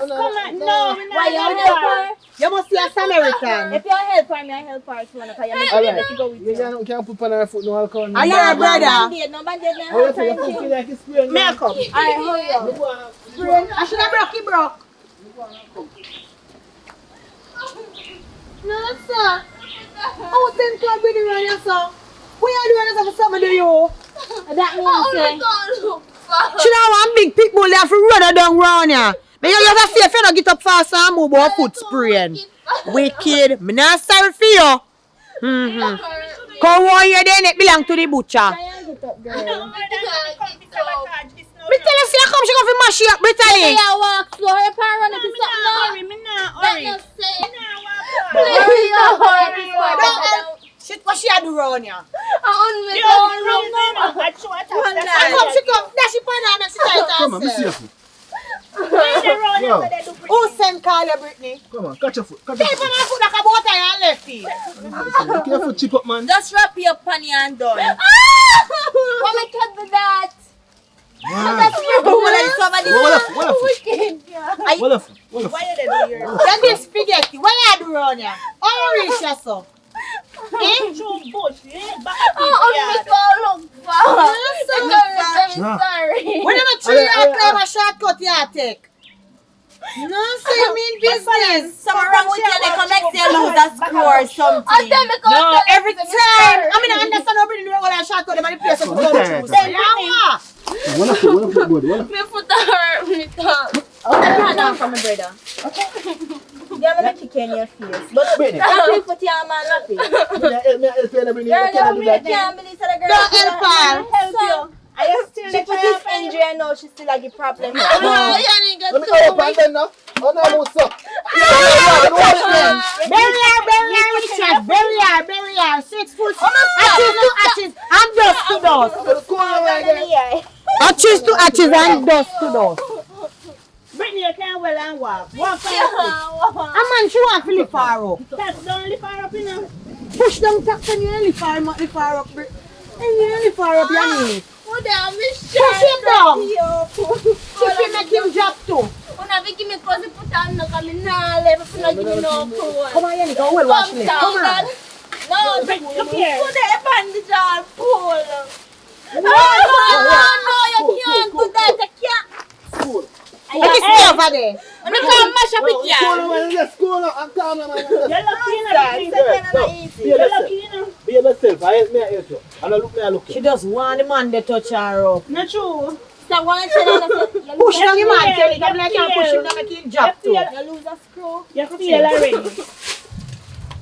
S3: No, we
S8: Why
S3: not
S8: you
S3: help
S8: help
S3: her.
S8: her?
S2: You must be a Samaritan.
S8: If you help her, me I help her too, because you make
S6: Alright.
S8: me go with
S6: You
S8: you.
S6: can't put on her foot no alcohol.
S2: Are you a brother?
S8: No band-aid, me I
S6: Oh, you
S8: help her
S6: feel you
S8: too.
S6: feel like it's sprained.
S3: Me a come.
S8: Alright, hurry up.
S2: I should have broke you, broke. No, sir. Oh, then come with the run, yes, sir. What you doing as if something to you?
S8: That means,
S2: She don't want big pit bull there for run down round here. But you have to see if you don't get up fast and move about foot spraying. Wicked. Me not sorry for you. Come on here then, it belong to the butcher. Me tell her, see her come, she go for mash you up, Brittany.
S8: you walk slow, your power run up
S3: Me
S8: is
S3: not
S8: something
S3: hurry. Me not
S8: now.
S3: hurry.
S2: Shit, what she a do round here?
S3: You don't run. I show her top.
S2: I come, she come, dash it on her and she tight
S6: Come on, be
S2: herself.
S6: safe.
S2: Who send call you, Brittany?
S6: Come on, catch your foot. Catch your
S2: Take on
S6: foot.
S2: her foot like a boat and left it.
S6: Look your foot chip up, man.
S8: Just wrap your panny and done. What me cut with that? That's your
S6: What
S3: Why you dey do here?
S2: Then this spaghetti, what you do round here? How you reach yourself?
S3: Ain't true bush. Ain't back
S8: Oh,
S3: up
S8: look
S6: Nah.
S8: sorry.
S2: When you not tree you claim a shortcut you take. No, say you mean business.
S8: Something wrong with you, they come next day lose a screw or something.
S2: No, every time. I mean, I understand how Brittany do a shortcut, them and the place to go through. Say, yeah,
S6: What a foot good. What a
S8: My foot hurt me tongue. I'm not from my brother. Yeah, I'm kicking your face. But happy for your man, happy. Girl, you can't believe that the girl
S2: Don't help her.
S3: Help you. Are you still
S8: She put this injury and now she still have the problem.
S6: Let me go up and then now. Oh no, what's up?
S2: Bury her. 6 foot. Hatches to hatches and dust to dust. Hatches to hatches and dust to dust.
S3: Brittany, you can't well and walk. Walk for
S2: A man, she want to lift her up.
S3: That's don't lift her up, you know.
S2: Push them tax and you lift her up. And you lift her up, you need. Push him down. She can make him drop too. Come on, Yannick, go well wash me. Come on.
S8: No,
S3: Look here.
S8: put a bandage on, pull. No, you can't do that. You can't.
S2: Let me stay over there.
S8: I'm not going to mash up it, yeah.
S3: You're lucky, you know.
S6: Be yourself. I help me, I help you. And I look.
S2: She just want the man to touch her up.
S3: Not true.
S8: So one thing
S2: Push down the man, tell him like I push him down, make him drop too.
S8: you lose a screw.
S3: You feel already.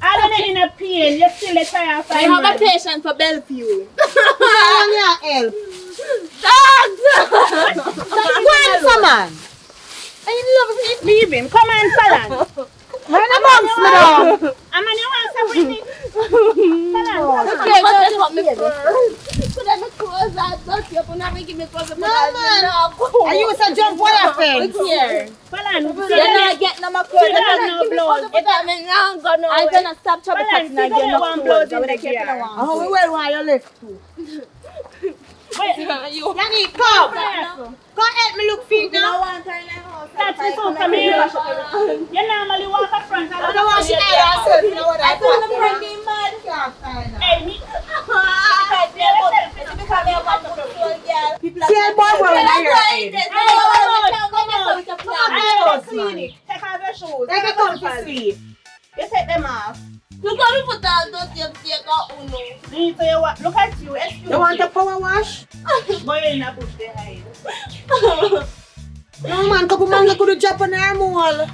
S3: I don't know in a pain. You still a try
S8: I have a patient for Bellevue.
S2: I want your help.
S8: Dogs!
S2: Go on, man.
S3: I love it. Leave him. Come on, Falan.
S2: Run amongst me now.
S3: I'm on your answer, Whitney. Falan.
S8: Okay, just help me first. Put on the clothes and dust you up and have me give me clothes.
S2: No, man. I use a jump wire fence.
S8: Look here.
S3: Falan.
S8: You're not getting no more clothes.
S3: no blood.
S8: If I'm not going to, I'm going to stop trouble cutting and get no clothes. I'm going to keep it on.
S2: Oh, we will want you left too.
S3: Wait,
S2: Yannick, come! Come help me look feet now.
S3: That's it, so come here. You normally walk up front.
S2: I don't want you to herself, you know what I
S10: told the friend they mad.
S3: Hey, me.
S2: See a boy wearing a hair.
S3: Take off your shoes.
S2: Take a comfy sleeve.
S3: You take them off.
S10: Look at me put that don't you take out uno.
S3: Look at you. Excuse
S2: You want a power wash?
S3: Boy, in a bush behind.
S2: No man, couple man could drop on her mole.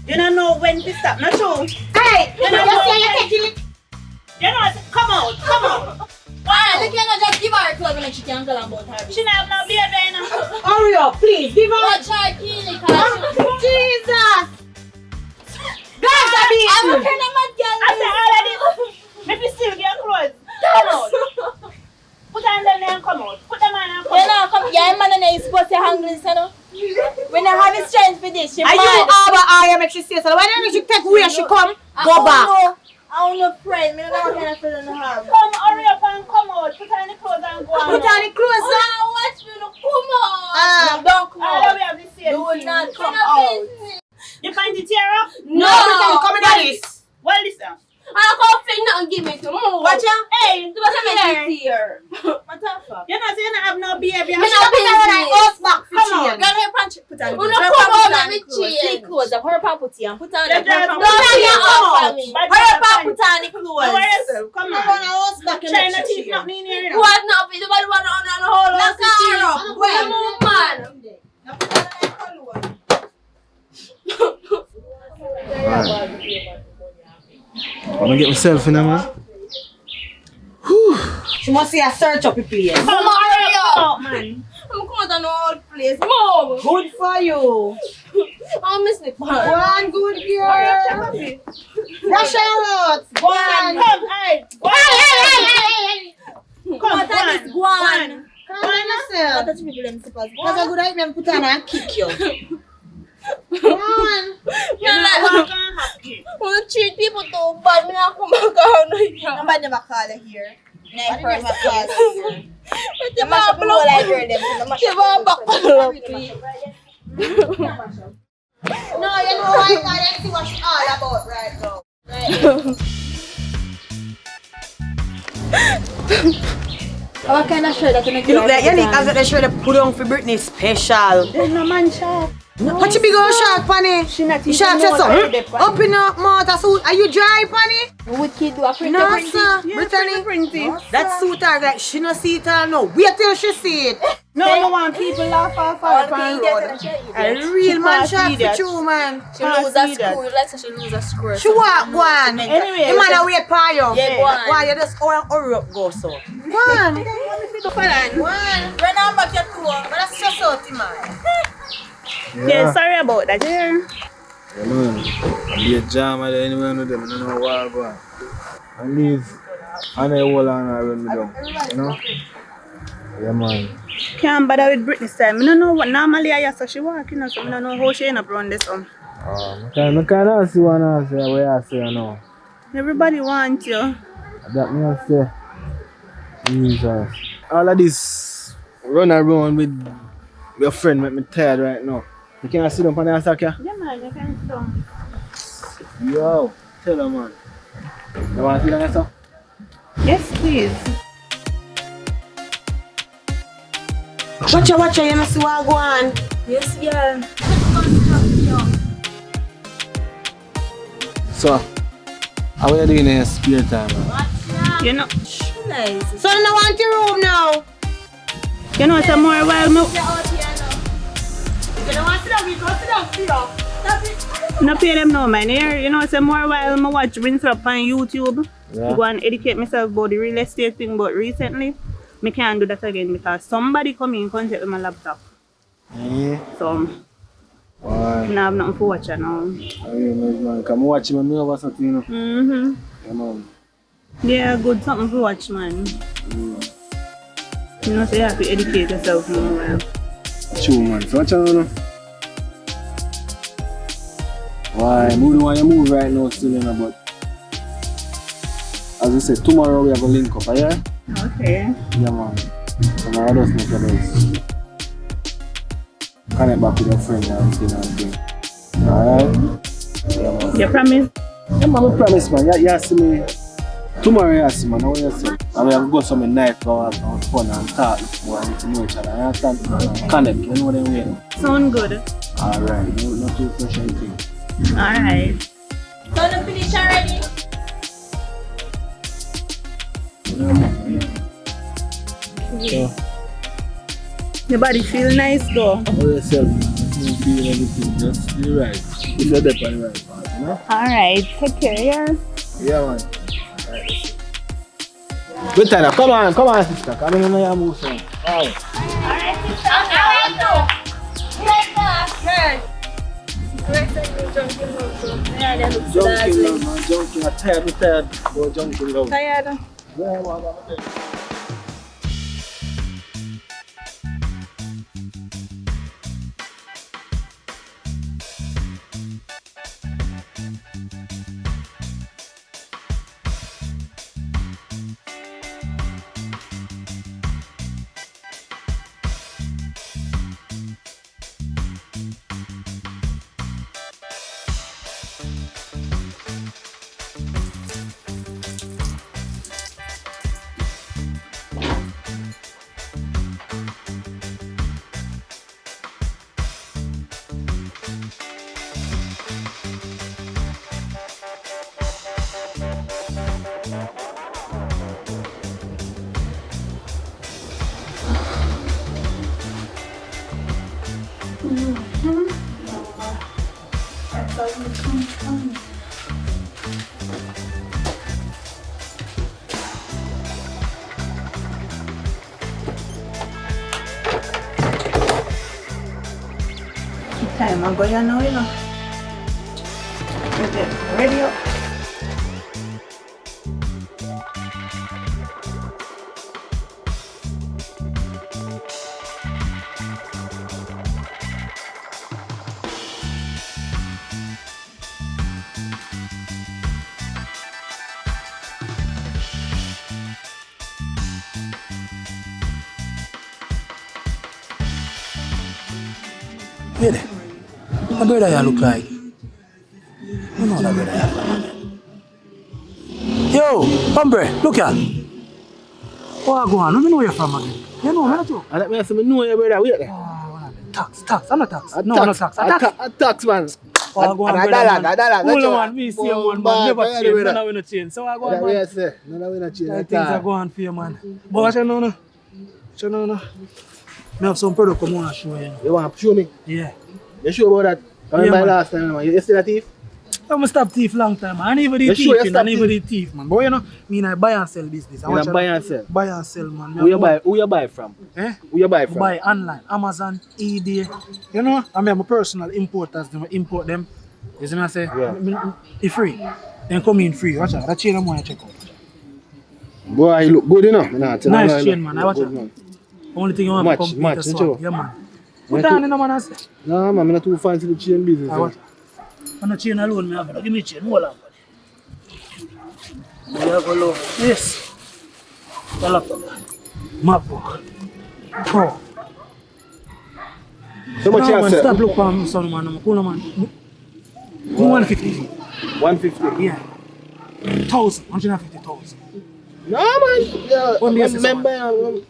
S3: You don't know when to stop. Not true.
S2: Hey,
S3: You
S2: you
S3: don't know
S2: see you
S3: when.
S2: taking it.
S3: You know, come out. Come out.
S10: Why? You cannot just give her a club and she can't tell about her.
S3: She not have no baby now.
S2: Hurry up, please. Give her.
S10: Watch her clinic.
S2: Jesus. Guys, I mean.
S10: I'm a kind of mad girl.
S3: After all of this, maybe still get clothes. Come out. Put on them and come out. Put them on and come
S10: You know,
S3: out.
S10: come, yeah, man, and I supposed to hang this, you know. When I have the strength for this, she
S2: Are you over I make she say so? Why don't you take where she come? Go back.
S10: I don't know friend. I don't know what kind of friend I have.
S3: Come, hurry up and come out. Put on the clothes and go on.
S2: Put on the clothes.
S10: Oh, watch me, no, come on. Don't come
S3: All
S10: out.
S3: we have the same
S10: Do
S3: thing.
S10: not come out.
S3: You find the tear up?
S10: No.
S2: Come in this.
S3: Well, listen.
S10: I can't think nothing give me to move.
S2: Watch out.
S3: Hey,
S10: Do what I mean here. What the fuck?
S3: you know, so you don't have no baby.
S10: Me
S2: She don't put her on horse back for
S3: Come on.
S2: change.
S10: Girl, her pants put on.
S8: Put
S10: No,
S8: on
S10: come on, let me
S8: clothes.
S10: change. Clothes, her pants put on. Put on
S3: Yeah,
S10: them. Her
S3: just
S10: pants
S3: put on
S10: put
S3: your
S10: on.
S3: own. But
S10: Her
S3: you
S10: pants
S3: don't
S10: put on the
S3: Don't
S10: clothes.
S3: worry yourself. Come
S2: Come
S3: on.
S2: on, horse back and
S3: China
S2: make
S3: teeth
S2: she
S3: not mean here, you know.
S10: What now? Nobody want to run the whole house to cheer up. Come on, man.
S1: I'm gonna get myself in there, man.
S2: She must see a search up the place.
S3: Come on, hurry up, man.
S10: I'm coming to no old place. Mom.
S2: Good for you.
S10: I'm missing it.
S2: One good girl. Brush your roots. One.
S3: Come, hey. Come,
S10: What that is guan.
S2: Come on yourself.
S10: Touch people them slippers.
S2: Because I good idea put on and kick you. One.
S3: You know what can happen.
S10: I treat people too bad. Me not come back around here.
S2: Nobody never call her here. Never call her here.
S10: The man blow like her them. The man back blow.
S2: No, you know why I don't see what she's all about right now.
S8: What kind of shirt that you make?
S2: You look like Yannick has got the shirt they put on for Britney special.
S3: There's no man shark.
S2: What you big old shark, Panny?
S3: She not
S2: You
S3: even
S2: shark
S3: know
S2: just
S3: where they
S2: up. Up in the mouth suit. Are you dry, Panny?
S8: Wicked do a print.
S2: No, sir.
S3: Yeah,
S2: Brittany.
S3: pretty.
S2: That suit her like she no see it all now. Wait till she see it.
S3: No, no one people laugh off her on road.
S2: A real man
S3: can't
S2: shark
S3: see
S2: for
S3: that.
S2: you, man.
S10: She lose a screw. Like so she lose a screw.
S2: She walk one.
S3: Anyway,
S2: The man a wait for you.
S10: Yeah, go on.
S2: Why you just hurry up go so. One. One.
S10: Run on back your clothes.
S2: But that's just out, man.
S3: Yeah, sorry about that. Yeah.
S1: Yeah, man. I'll be a jam at anywhere with them. I don't know where I go. I leave. And I hold on and run me down. You know? Yeah, man.
S3: Can't bother with Britney style. I don't know what normally I saw she walk, you know, so I don't know how she end up around this one.
S1: I can't see one I say what I say, you know.
S3: Everybody wants you.
S1: That me I say. Jesus. All of this run around with your friend make me tired right now. You can't sit down on the ass, okay?
S3: Yeah, man, you can sit down.
S1: Yo, tell her, man. You want to see that, sir?
S3: Yes, please.
S2: Watch you know see what go on.
S10: Yes, girl.
S1: So, how are you doing in your spare time, man?
S3: You know,
S10: Nice.
S2: So I want your room now.
S3: you know, some more while me.
S2: You don't want to sit down.
S3: No pay them no man. Here, you know, some more while me watch rinse up on YouTube.
S1: Yeah.
S3: Go and educate myself about the real estate thing, but recently, me can't do that again because somebody come in contact with my laptop.
S1: Yeah.
S3: So,
S1: Why?
S3: I have nothing for watch now.
S1: I mean, man, come watch me over something, you know.
S3: Mm-hmm.
S1: Yeah, man.
S3: Yeah, good something to watch, man. You know, so you have to educate yourself more.
S1: True, man. So watch out now. Why? Move the one you move right now still, you know, but as I said, tomorrow we have a link up, yeah?
S3: Okay.
S6: Yeah, man. So now I just make a this. Connect back with your friend and thing. Alright? Yeah, man.
S3: You promise?
S6: Yeah, man, I promise, man. You see me tomorrow, you see, man. I want you to say. And we have to go somewhere nice, go have fun and talk before and get to know each other. You understand? Connect, you know what I mean?
S3: Sound good.
S6: Alright, not too pressure anything.
S3: Alright.
S4: Gonna finish already?
S6: So,
S3: Your body feel nice though.
S6: for yourself, you feel everything, just be right. If you're there on the right path, you know?
S3: Alright, take care, yeah.
S6: Yeah, man. Right. Good time, come on, sister. Come in and you move on. Alright.
S4: Alright, sister. Alright, no.
S6: Junking, man. Junking. I'm tired. Go junking now.
S3: Tired?
S6: Yeah, man.
S3: Time I go here now, you know. Okay, ready up.
S9: Wait there. My brother you look like. You know that brother you. Yo, hombre, look here. What go on? Let me know where you're from again. You know, man, too.
S6: I let me know your brother. Wait there.
S9: Tax. I'm not tax. No,
S6: tax.
S9: not tax.
S6: A tax, man.
S9: What go on,
S6: A
S9: brother?
S6: dollar.
S9: Cool, man. Me see one, man. Never change. None of we no change. So I go on, man.
S6: Yes, sir. None of we no change.
S9: Things are going for you, man. But what you know, no? I have some product come on and show you.
S6: You want to show me?
S9: Yeah.
S6: You sure about that? I remember last time, man. You still a thief?
S9: I'm a stop thief long time, man. I never did thief, I never did thief, man. But you know, me I buy and sell business.
S6: You buy and sell?
S9: Buy and sell, man.
S6: Who you buy from?
S9: Eh?
S6: Who you buy from?
S9: Buy online, Amazon, eBay. You know, I mean, I'm a personal importers. Them import them. You see me I say?
S6: Yeah.
S9: It's free. Then come in free. Watch out. That chain I'm going to check out.
S6: Boy, you look good enough.
S9: Nice chain, man. I watch out. Only thing you want to compete
S6: match,
S9: is swag. Yeah, man. Put on in the man, I say.
S6: No, man, I'm not too fancy the chain business.
S9: I watch out. On the chain alone, me have it. Give me chain. Hold on, buddy. You have a low. Yes. The laptop. MacBook. Pro.
S6: So much you say?
S9: Stop look for me, son, man. I'm cool, man. 150.
S6: 150?
S9: Yeah. 150,000.
S6: No, man. Yeah. Remember,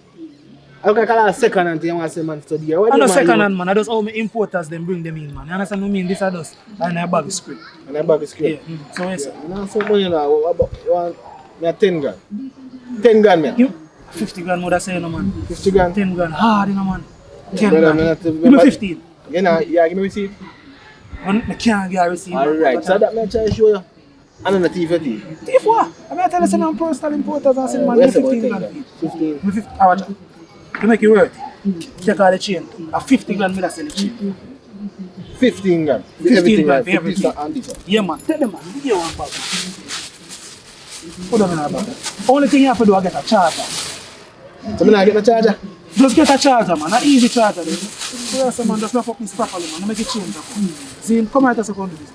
S6: I can call it a second hand thing. I want to say, man, study.
S9: I'm not second hand, man. I just how my importers them bring them in, man. You understand what I mean? This are just and I bag script.
S6: And I bag script?
S9: Yeah. So yes.
S6: You know, so money now. You want me 10 grand? 10 grand, man.
S9: You 50 grand more than say, no, man.
S6: 50 grand?
S9: 10 grand. Hard, you know, man. 10
S6: Brother,
S9: grand. Give me 15.
S6: You know, yeah, give me receipt.
S9: I can't get a receipt.
S6: Alright, so that may try to show you. I'm not a thief,
S9: Thief what? I mean, I tell you, I'm personal importers and say, man, 15 grand.
S6: 15.
S9: 15. I watch. To make it worth it. Take all the chain. A 50 grand, me that sell the chain.
S6: 15 grand.
S9: 15 grand for
S6: everything.
S9: everything. Yeah, man. Tell them, man. Give you one bag. Put them in a bag. Only thing you have to do is get a charger.
S6: So, I get a charger?
S9: Just get a charger, man. An easy charger. So, yes, man. Just wrap up this properly, man. Make it change. See, come out as a second business.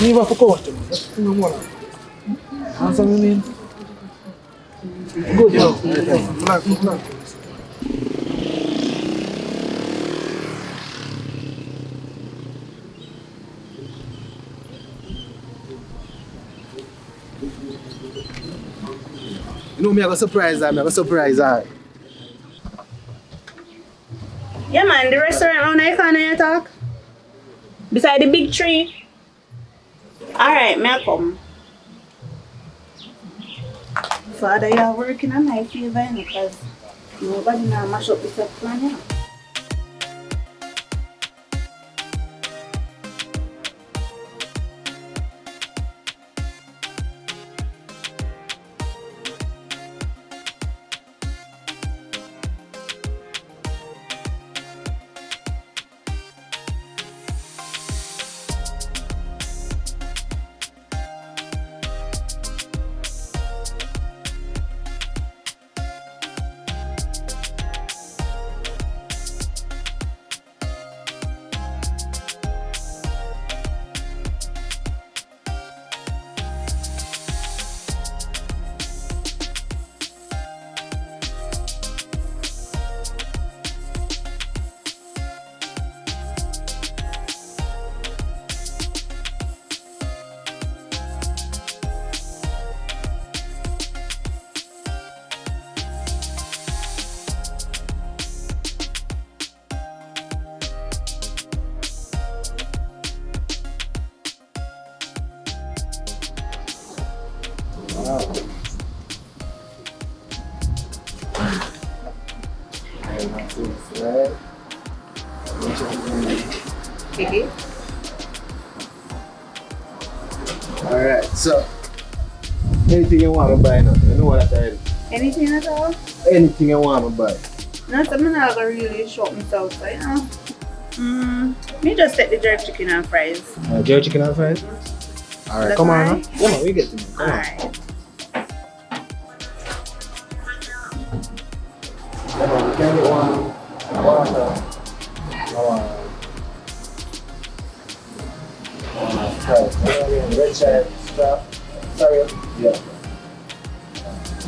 S9: Leave off a coat, man. Just do more. That's what I mean. Good, yo. Black.
S1: You know me, I got surprise her.
S3: Yeah man, the restaurant around the corner you talk. Beside the big tree. Alright, may I come? Father, you're working on my favor because nobody now mash up this plan, yeah.
S1: Alright, so anything you want to buy now, you know what I tell you?
S3: Anything at all?
S1: Anything you want to buy.
S3: No, so I'm not gonna really shop myself, so you know. Me just take the jerk chicken and fries.
S1: Jerk chicken and fries? Alright, come on now. Come on, we get to me. Come on. Come on, we can get one. Red chai, strap. Sorry. Yeah.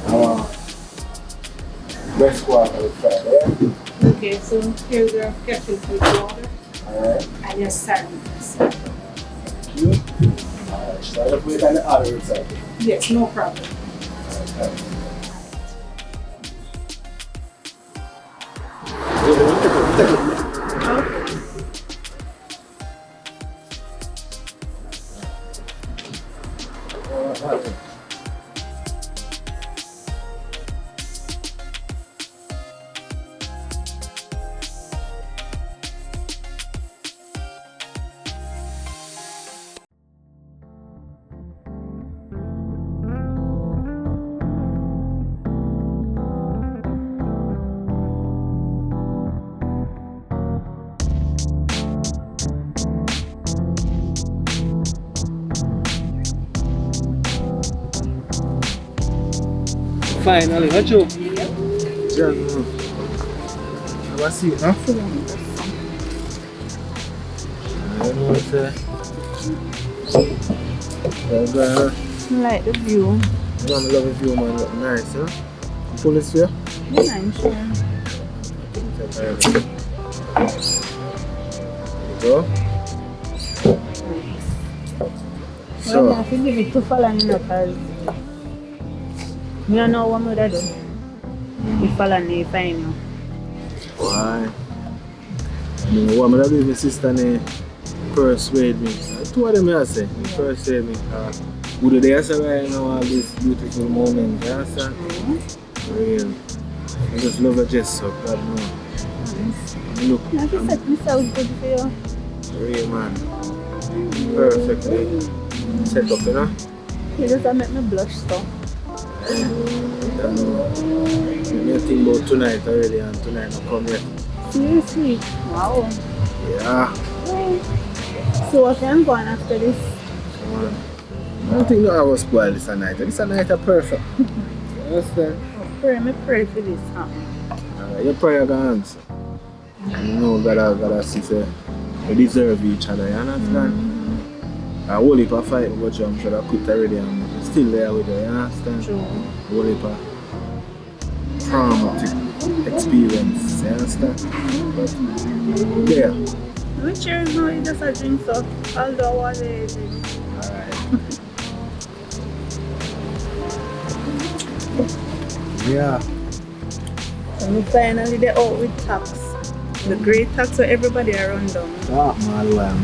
S1: I want breast quarter with fried, yeah?
S11: Okay, so here's your kettle with water.
S1: Alright.
S11: And your sardines.
S1: Thank you. Alright, so I'll put it on the other side.
S11: Yes, no problem.
S1: Finally, what you? Just what's it, huh? I know what's that.
S3: I like the view.
S1: I love the view, man. Look nice, huh? Pull this way.
S3: Yeah, I'm sure.
S1: There you go. So,
S3: Well, I feel give it to Fallon because I don't know what I'm going to do. If Fallon may find you.
S1: why? I mean, what am I doing? My sister persuade me. Two of them, I say, persuade me. Would they say right now all this beautiful moment? You understand? Real. I just love a gesture, God knows. Look.
S3: I just said this sounds good for you.
S1: Real man. Perfectly set up, you know?
S3: You just make me blush so.
S1: I know think about tonight already and tonight I come here.
S3: Seriously? Wow.
S1: Yeah.
S3: So what I'm going after this?
S1: Come on. I don't think I will spoil this night. This night are perfect. You understand?
S3: Pray for this
S1: Your prayer can answer. You know gotta see say we deserve each other, you understand? I will if I fight but I'm sure I quit already and still there with her, you understand?
S3: True.
S1: Whole heap of traumatic experience, you understand? But, yeah.
S3: Which is no, it's just a drink, so although I was a drink.
S1: Alright. Yeah.
S3: So we finally they out with tax. The great tax so everybody around them.
S1: Ah, man.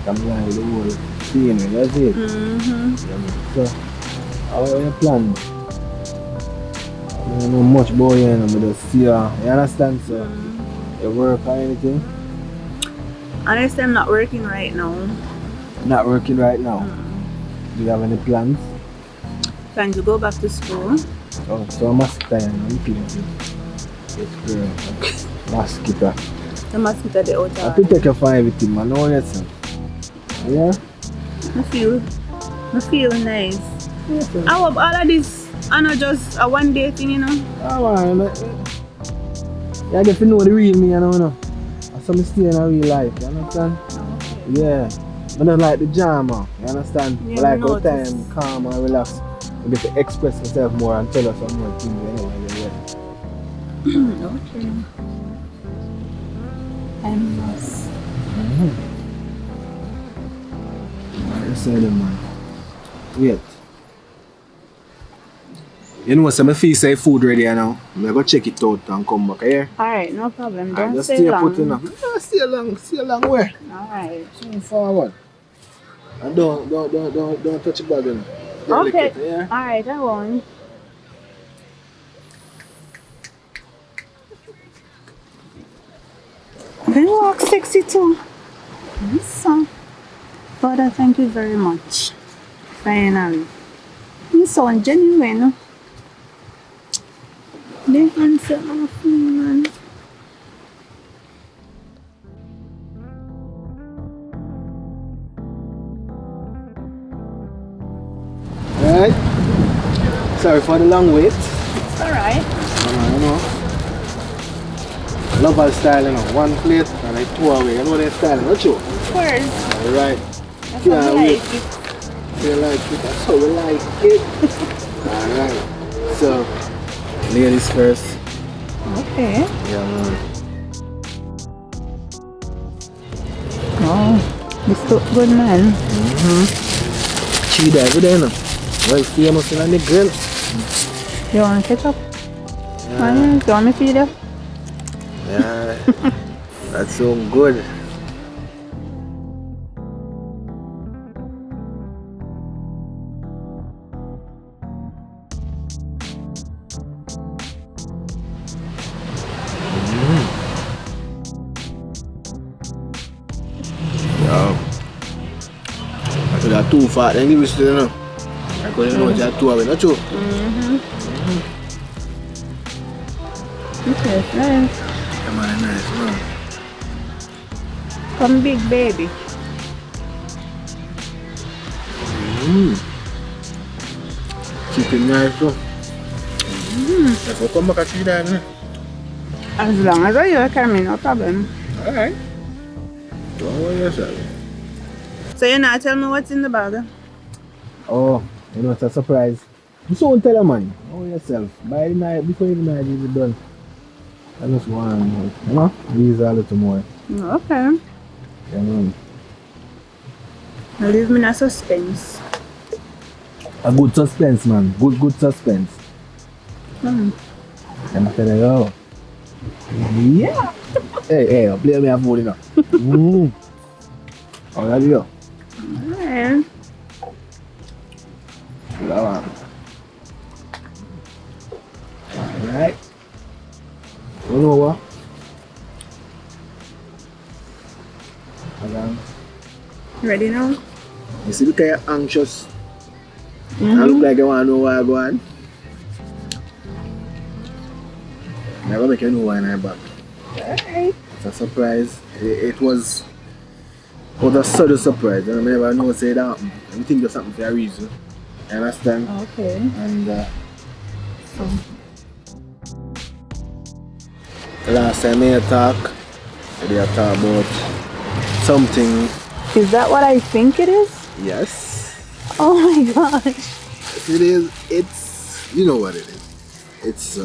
S1: Come on, the whole scene, that's it. So, how are your plans? I don't know much about you, but just see you understand, so you work or anything?
S3: Honestly, I'm not working right now.
S1: Not working right now? Do you have any plans?
S3: Plan to go back to school.
S1: Oh, so a mosquito, I'm looking at you. Yes, girl. Mosquito.
S3: The mosquito they out
S1: I could take you for everything, man. Know yourself. Yeah?
S3: I feel nice.
S1: Yes,
S3: I hope all of this are not just a one day thing, you know.
S1: Oh man, you get to know the real me, you know. So I stay in a real life, you understand?
S3: Okay.
S1: Yeah. I don't like the drama, you understand?
S3: Yeah,
S1: I like all the
S3: notice.
S1: time, calm and relax. I get to express myself more and tell us some more things anyway. Yeah.
S3: Okay. I must.
S1: I say them, man. Wait. You know, so I feel say food ready now. I'm going to go check it out and come back here.
S3: Alright, no problem.
S1: Don't
S3: Don't
S1: stay
S3: stay long.
S1: put enough. No, stay long where?
S3: Alright.
S1: Move forward. And don't touch your bag, you know.
S3: Okay.
S1: Delicate, yeah?
S3: Alright, I won't. They walk 62. So, Father, thank you very much. Finally. You sound genuine. They answer off me, man.
S1: Alright. Sorry for the long wait.
S3: It's alright.
S1: You know. Love our style, you know. One plate and like two away. You know that style, not you?
S3: Of course.
S1: Alright.
S3: That's how I like it.
S1: You like it? That's how we like it. Alright. So, ladies first.
S3: Okay.
S1: Yeah, man.
S3: Oh, this look good, man.
S1: Cheetah every day, you know. Well famous in the grill.
S3: You want ketchup?
S1: Yeah.
S3: You want me to feed you?
S1: Yeah. That's so good. So they're too fat, then give it to you know. Because you know they're too away, not true?
S3: Okay, nice.
S1: Come on, nice, man.
S3: Come big baby.
S1: Chicken nice too. If I come back at 3 days,
S3: As long as you can, me, no problem.
S1: alright. Don't worry yourself.
S3: So you not tell me what's in the bag?
S1: Oh, you know it's a surprise. You don't tell a man. Know yourself. By the night, before the night is done. I just want, you know, these are a little more.
S3: Okay.
S1: Yeah, man.
S3: Leave me in a suspense.
S1: A good suspense, man. Good suspense. I'm telling you. Yeah. Hey, play me a food, you know. Oh, there you go.
S3: Alright.
S1: That one. Alright. You know what?
S3: Ready now?
S1: You see, because you're anxious. I look like you want to know where I go on. I'm going to make you know why I'm back.
S3: Alright.
S1: It's a surprise. It was a sudden surprise. I never know say that happened. Everything just happened for a reason. You understand?
S3: Okay.
S1: And last time I talk, they talk about something.
S3: Is that what I think it is?
S1: Yes.
S3: Oh my gosh.
S1: It is, it's, you know what it is. It's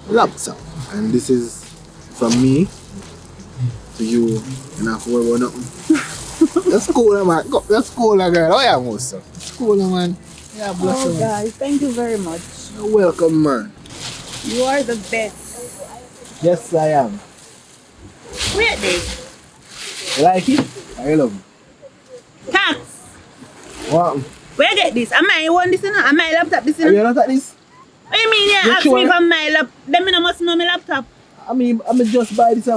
S1: laptop. And this is from me to you. And not to worry about nothing. That's cool, man. That's cool, girl. Oh, yeah, most. That's cool, man. Yeah, bless you.
S3: Oh guys, thank you very much.
S1: You're welcome, man.
S3: You are the best.
S6: Yes, I am.
S3: Wait there.
S6: You like it? I love it.
S3: Cats.
S6: What?
S3: Where you get this? Am I want this? Am my laptop this?
S6: Have you not at this?
S3: What you mean? You ask
S6: sure?
S3: me for my laptop. Them I must know my laptop.
S6: I mean, I'm just buy this.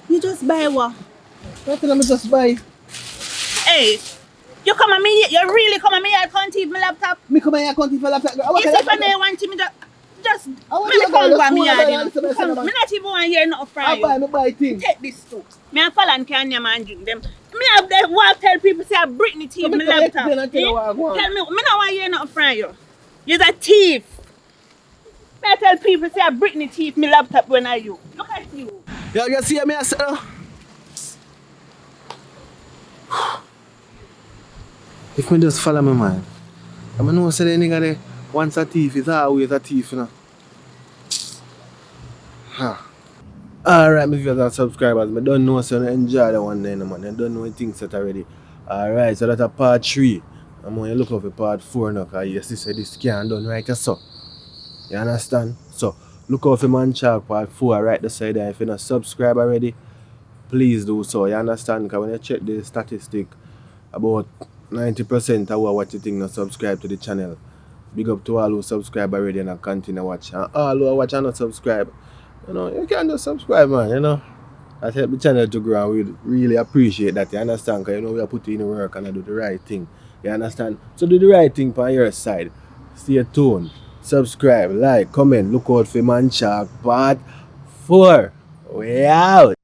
S3: You just buy what?
S6: Nothing, I'm just buy.
S3: Hey, you come at me. You really come at me. I can't even my laptop.
S6: Me come here, I can't even laptop.
S3: Yes, if I don't want to, me just. Me come by me yard. Me not even want to hear nothing from you.
S6: I buy things.
S3: Take this too. Me and Fallon can name and drink them. Me have them walk tell people say I Britney thief my laptop. Tell me, me not want to hear nothing from you. You're a thief. Me tell people say I Britney thief my laptop when I you. Look at you.
S6: You see me, I said,
S1: If me just follow my mind, I know say the nigga there once a thief is always a thief, you know. Alright, my viewers and subscribers, I don't know so I enjoy the one day, man. I don't know anything set already. Alright, so that's a part 3. I'm going to look up for part 4 now because you see this scan done right so. You understand? So look out for Man Chalk part 4 right the side there. If you're not subscribed already, please do so. You understand? Because when you check the statistic, about 90% of what you think not subscribe to the channel. Big up to all who subscribe already and continue watch. And all who watch and not subscribe, you know, you can just subscribe, man, you know. That help the channel to grow and we really appreciate that, you understand? Because you know we are putting in the work and I do the right thing. You understand? So do the right thing on your side. Stay tuned. Subscribe, like, comment, look out for Man Shark part 4. We out.